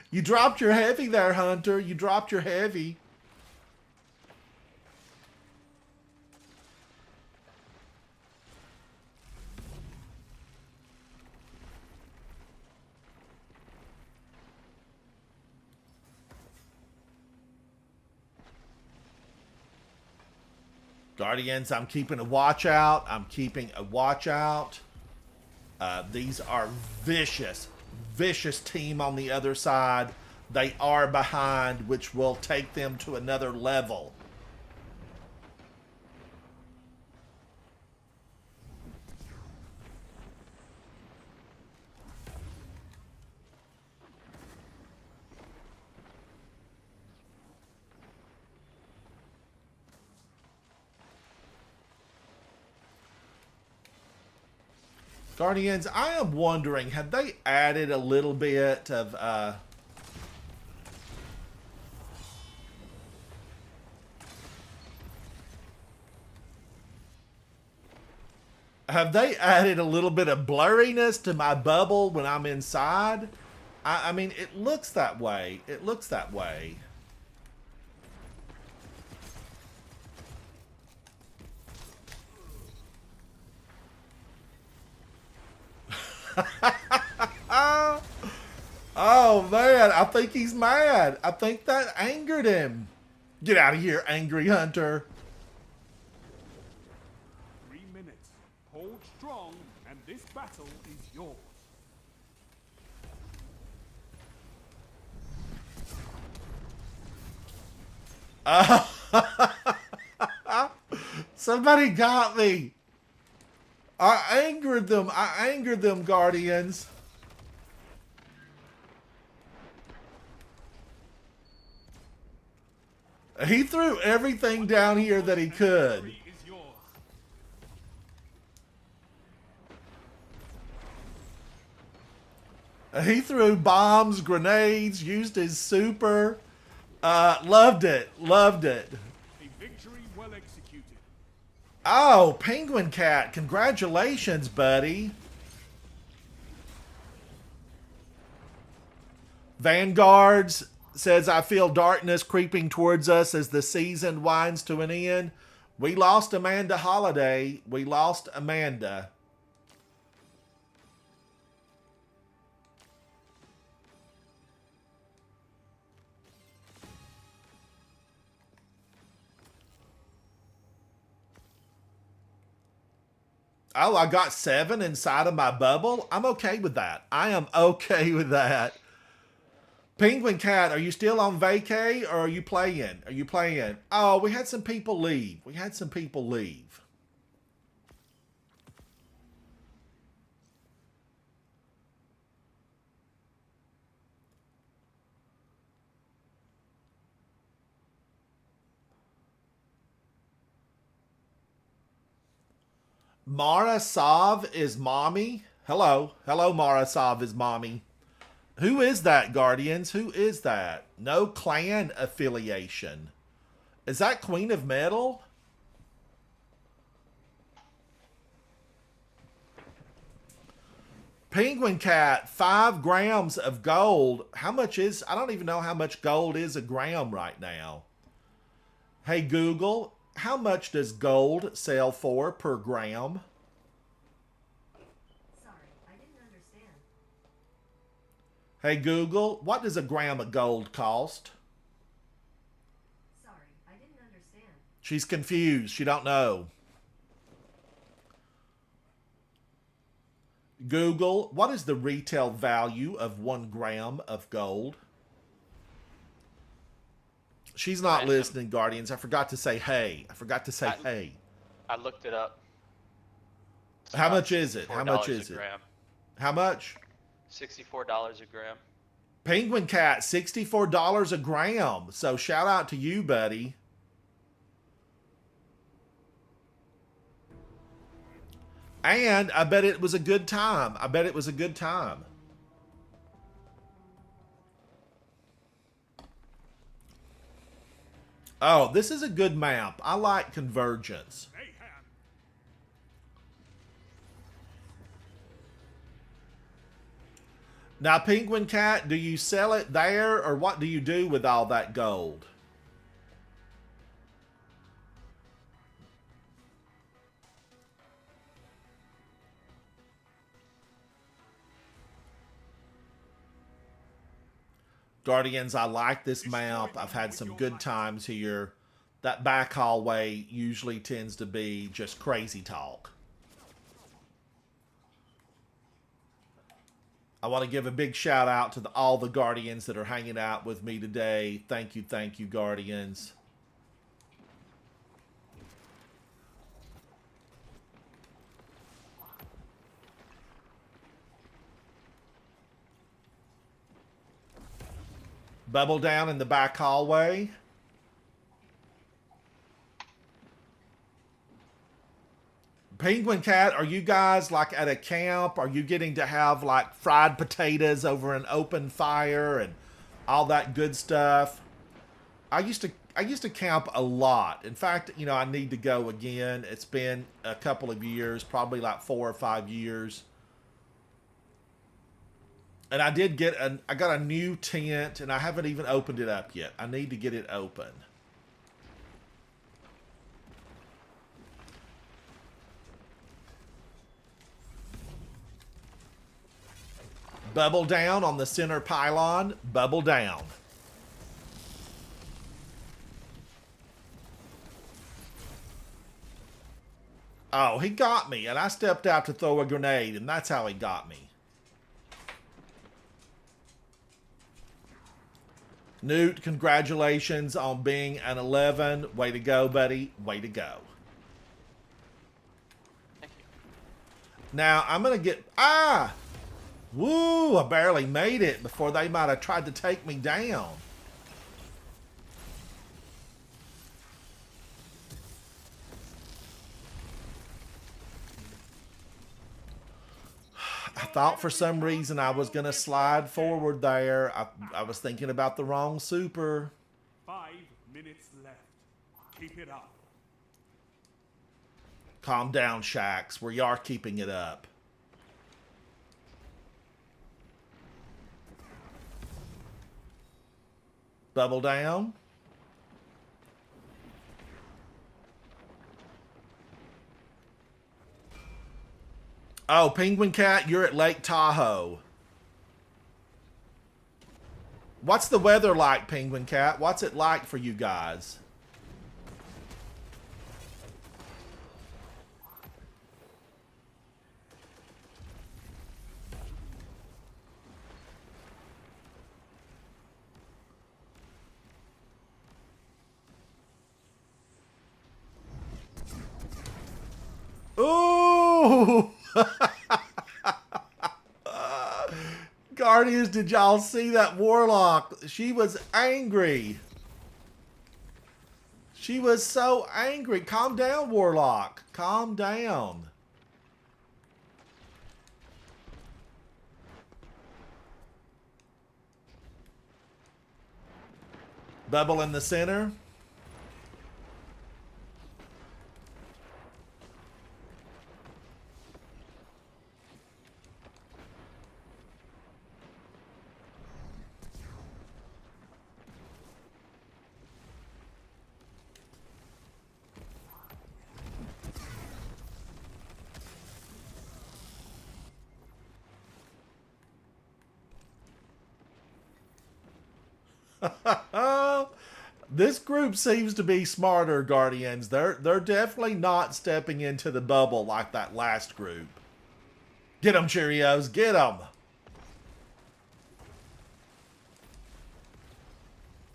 You dropped your heavy there, Hunter. You dropped your heavy. Guardians, I'm keeping a watch out. I'm keeping a watch out. These are vicious, vicious team on the other side. They are behind, which will take them to another level. Guardians, I am wondering, have they added a little bit of, have they added a little bit of blurriness to my bubble when I'm inside? I mean, it looks that way. It looks that way. Oh man, I think he's mad. I think that angered him. Get out of here, angry hunter. 3 minutes. Hold strong, and this battle is yours. Somebody got me. I angered them. I angered them, Guardians. He threw everything down here that he could. Victory is yours. He threw bombs, grenades, used his super. Loved it. Loved it. A victory well executed. Oh, Penguin Cat, congratulations, buddy. Vanguards says, I feel darkness creeping towards us as the season winds to an end. We lost Amanda Holiday. We lost Amanda. Oh, I got 7 inside of my bubble? I'm okay with that. I am okay with that. Penguin Cat, are you still on vacay or are you playing? Are you playing? Oh, we had some people leave. We had some people leave. Mara Sav is mommy. Hello. Hello, Mara Sav is mommy. Who is that, Guardians? Who is that? No clan affiliation. Is that Queen of Metal? Penguin Cat, 5 grams of gold. How much is... I don't even know how much gold is a gram right now. Hey, Google, how much does gold sell for per gram? Hey Google, what does a gram of gold cost? Sorry, I didn't understand. She's confused. She don't know. Google, what is the retail value of 1 gram of gold? She's not listening, Guardians. I forgot to say hey. I forgot to say hey. I looked it up. It's How about much is it? How much $64 is a it? gram. How much? $64 a gram. Penguin Cat, $64 a gram. So shout out to you, buddy. And I bet it was a good time. I bet it was a good time. Oh, this is a good map. I like Convergence. Mayhem. Now, Penguin Cat, do you sell it there, or what do you do with all that gold? Guardians, I like this map. I've had some good times here. That back hallway usually tends to be just crazy talk. I want to give a big shout out to all the Guardians that are hanging out with me today. Thank you, Guardians. Bubble down in the back hallway. Penguin Cat, are you guys like at a camp? Are you getting to have like fried potatoes over an open fire and all that good stuff? I used to camp a lot. In fact, you know, I need to go again. It's been a couple of years, probably like 4 or 5 years. And I did get I got a new tent and I haven't even opened it up yet. I need to get it open. Bubble down on the center pylon. Bubble down. Oh, he got me, and I stepped out to throw a grenade, and that's how he got me. Newt, congratulations on being an 11. Way to go, buddy. Way to go. Thank you. Now, I'm going to get... Ah! Woo! I barely made it before they might have tried to take me down. I thought for some reason I was going to slide forward there. I was thinking about the wrong super. 5 minutes left. Keep it up. Calm down, Shax. We are keeping it up. Bubble down. Oh, Penguin Cat, you're at Lake Tahoe. What's the weather like, Penguin Cat? What's it like for you guys? Ooh! Guardians, did y'all see that Warlock? She was angry. She was so angry. Calm down, Warlock. Calm down. Bubble in the center. This group seems to be smarter, Guardians. They're definitely not stepping into the bubble like that last group. Get them, Cheerios. Get them.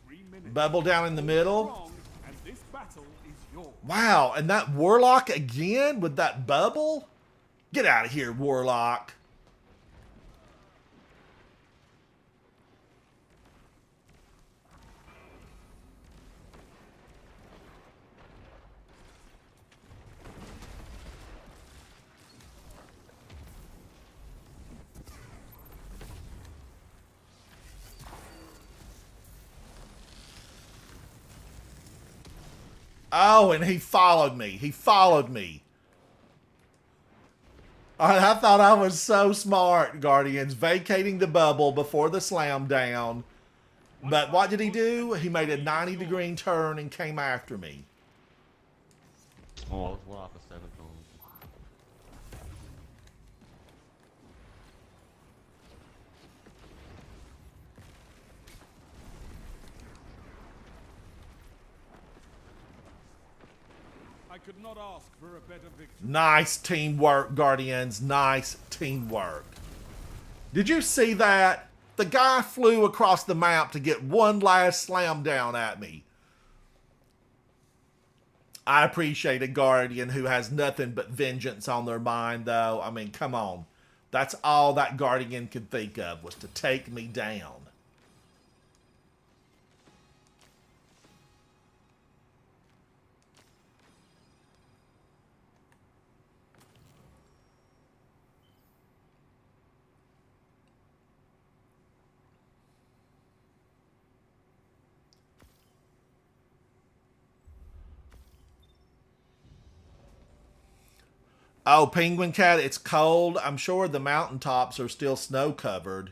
3 minutes. Bubble down in the middle. Strong, and this battle is yours. Wow, and that Warlock again with that bubble? Get out of here, Warlock. Oh, and he followed me. He followed me. I thought I was so smart, Guardians, vacating the bubble before the slam down. But what did he do? He made a 90-degree turn and came after me. Oh, I was well off of 7 goals. I could not ask for a better victory. Nice teamwork, Guardians. Nice teamwork. Did you see that? The guy flew across the map to get one last slam down at me. I appreciate a Guardian who has nothing but vengeance on their mind, though. I mean, come on. That's all that Guardian could think of, was to take me down. Oh, Penguin Cat, it's cold. I'm sure the mountaintops are still snow covered.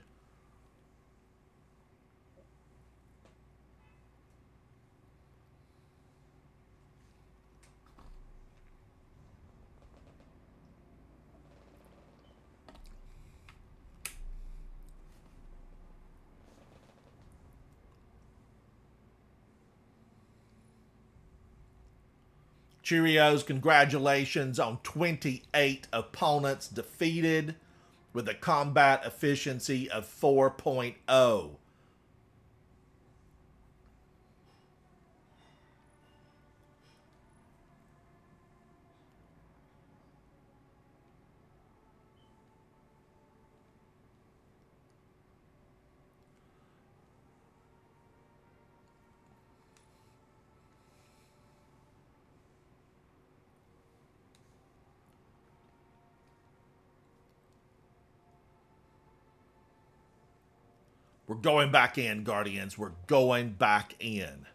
Cheerios, congratulations on 28 opponents defeated with a combat efficiency of 4.0. We're going back in, Guardians. We're going back in.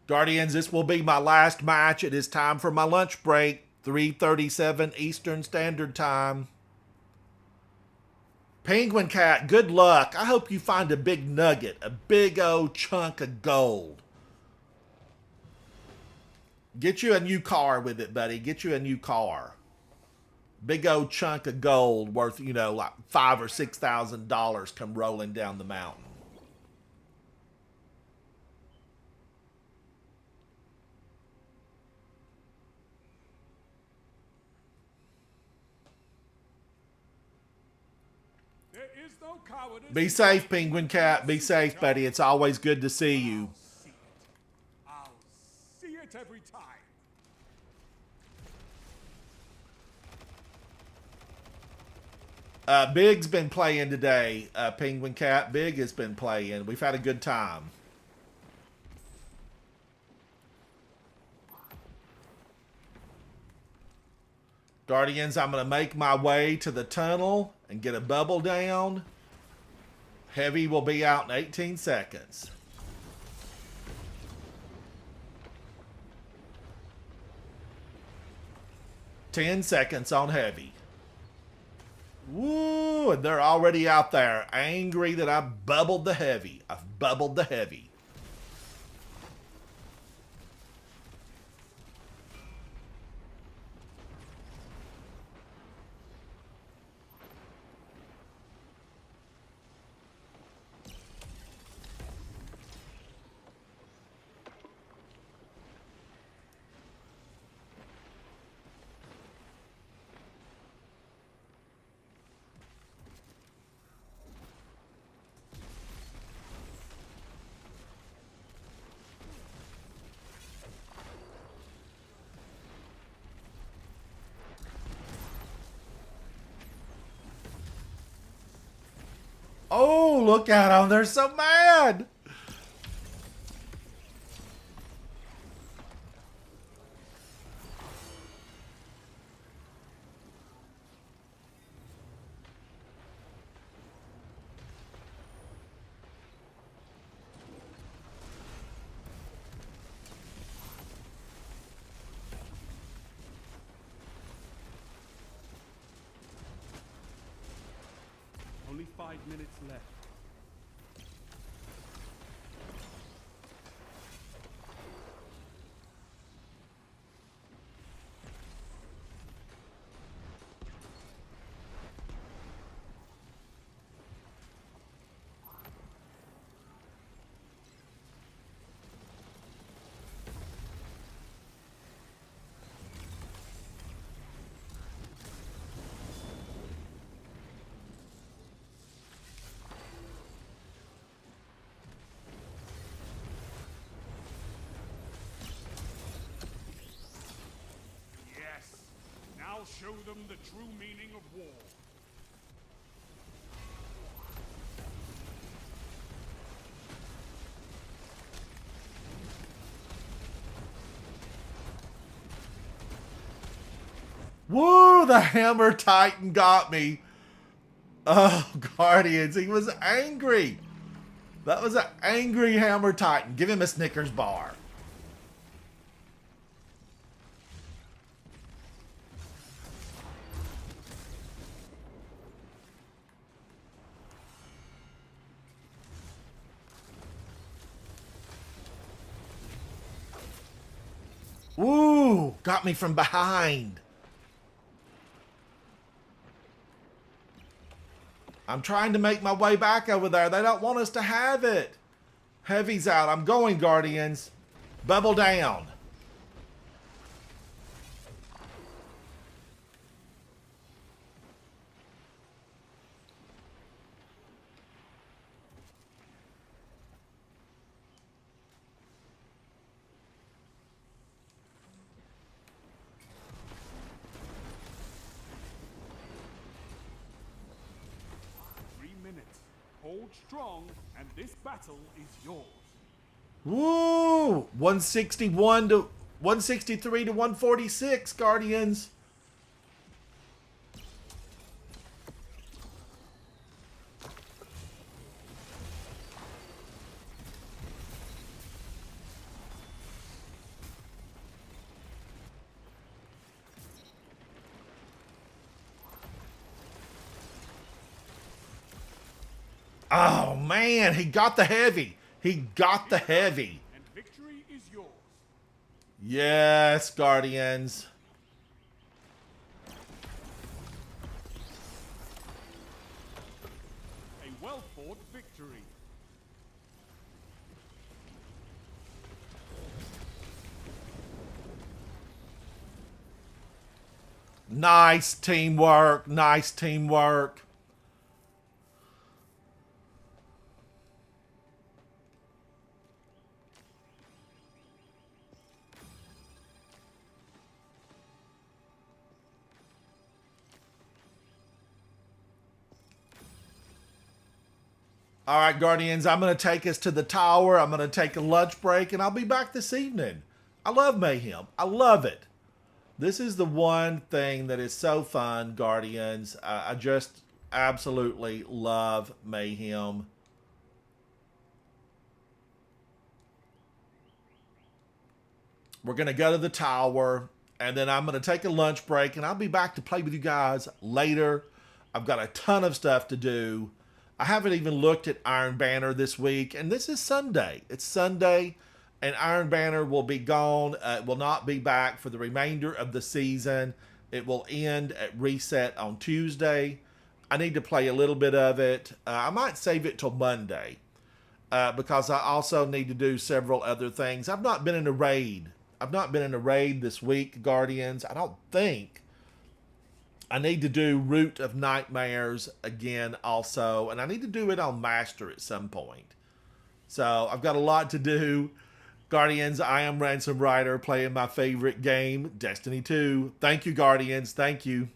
Guardians, this will be my last match. It is time for my lunch break. 3:37 Eastern Standard Time. Penguin Cat, good luck. I hope you find a big nugget, a big old chunk of gold. Get you a new car with it, buddy. Get you a new car. Big old chunk of gold worth, you know, like $5,000 or $6,000 come rolling down the mountain. There is no cowardice. Be safe, Penguin Cat. Be safe, buddy. It's always good to see you. I'll see it every time. Big's been playing today, Penguin Cat. Big has been playing. We've had a good time. Guardians, I'm going to make my way to the tunnel and get a bubble down. Heavy will be out in 18 seconds. Ten seconds on heavy. Woo! And they're already out there, angry that I bubbled the heavy. I've bubbled the heavy. Oh, look at them. They're so mad. Only 5 minutes left. Yes. Now show them the true meaning of war. Woo, the Hammer Titan got me. Oh, Guardians, he was angry. That was an angry Hammer Titan. Give him a Snickers bar. Woo, got me from behind. I'm trying to make my way back over there. They don't want us to have it. Heavy's out. I'm going, Guardians. Bubble down. Hold strong, and this battle is yours. Woo! 161 to 163 to 146, Guardians. Oh, man, he got the heavy. He got the heavy. And victory is yours. Yes, Guardians. A well-fought victory. Nice teamwork. Nice teamwork. All right, Guardians, I'm going to take us to the tower. I'm going to take a lunch break, and I'll be back this evening. I love Mayhem. I love it. This is the one thing that is so fun, Guardians. I just absolutely love Mayhem. We're going to go to the tower, and then I'm going to take a lunch break, and I'll be back to play with you guys later. I've got a ton of stuff to do. I haven't even looked at Iron Banner this week, and this is Sunday. It's Sunday, and Iron Banner will be gone. It will not be back for the remainder of the season. It will end at reset on Tuesday. I need to play a little bit of it. I might save it till Monday because I also need to do several other things. I've not been in a raid. I've not been in a raid this week, Guardians. I don't think. I need to do Root of Nightmares again also, and I need to do it on Master at some point. So I've got a lot to do. Guardians, I am Ransom Rider playing my favorite game, Destiny 2. Thank you, Guardians. Thank you.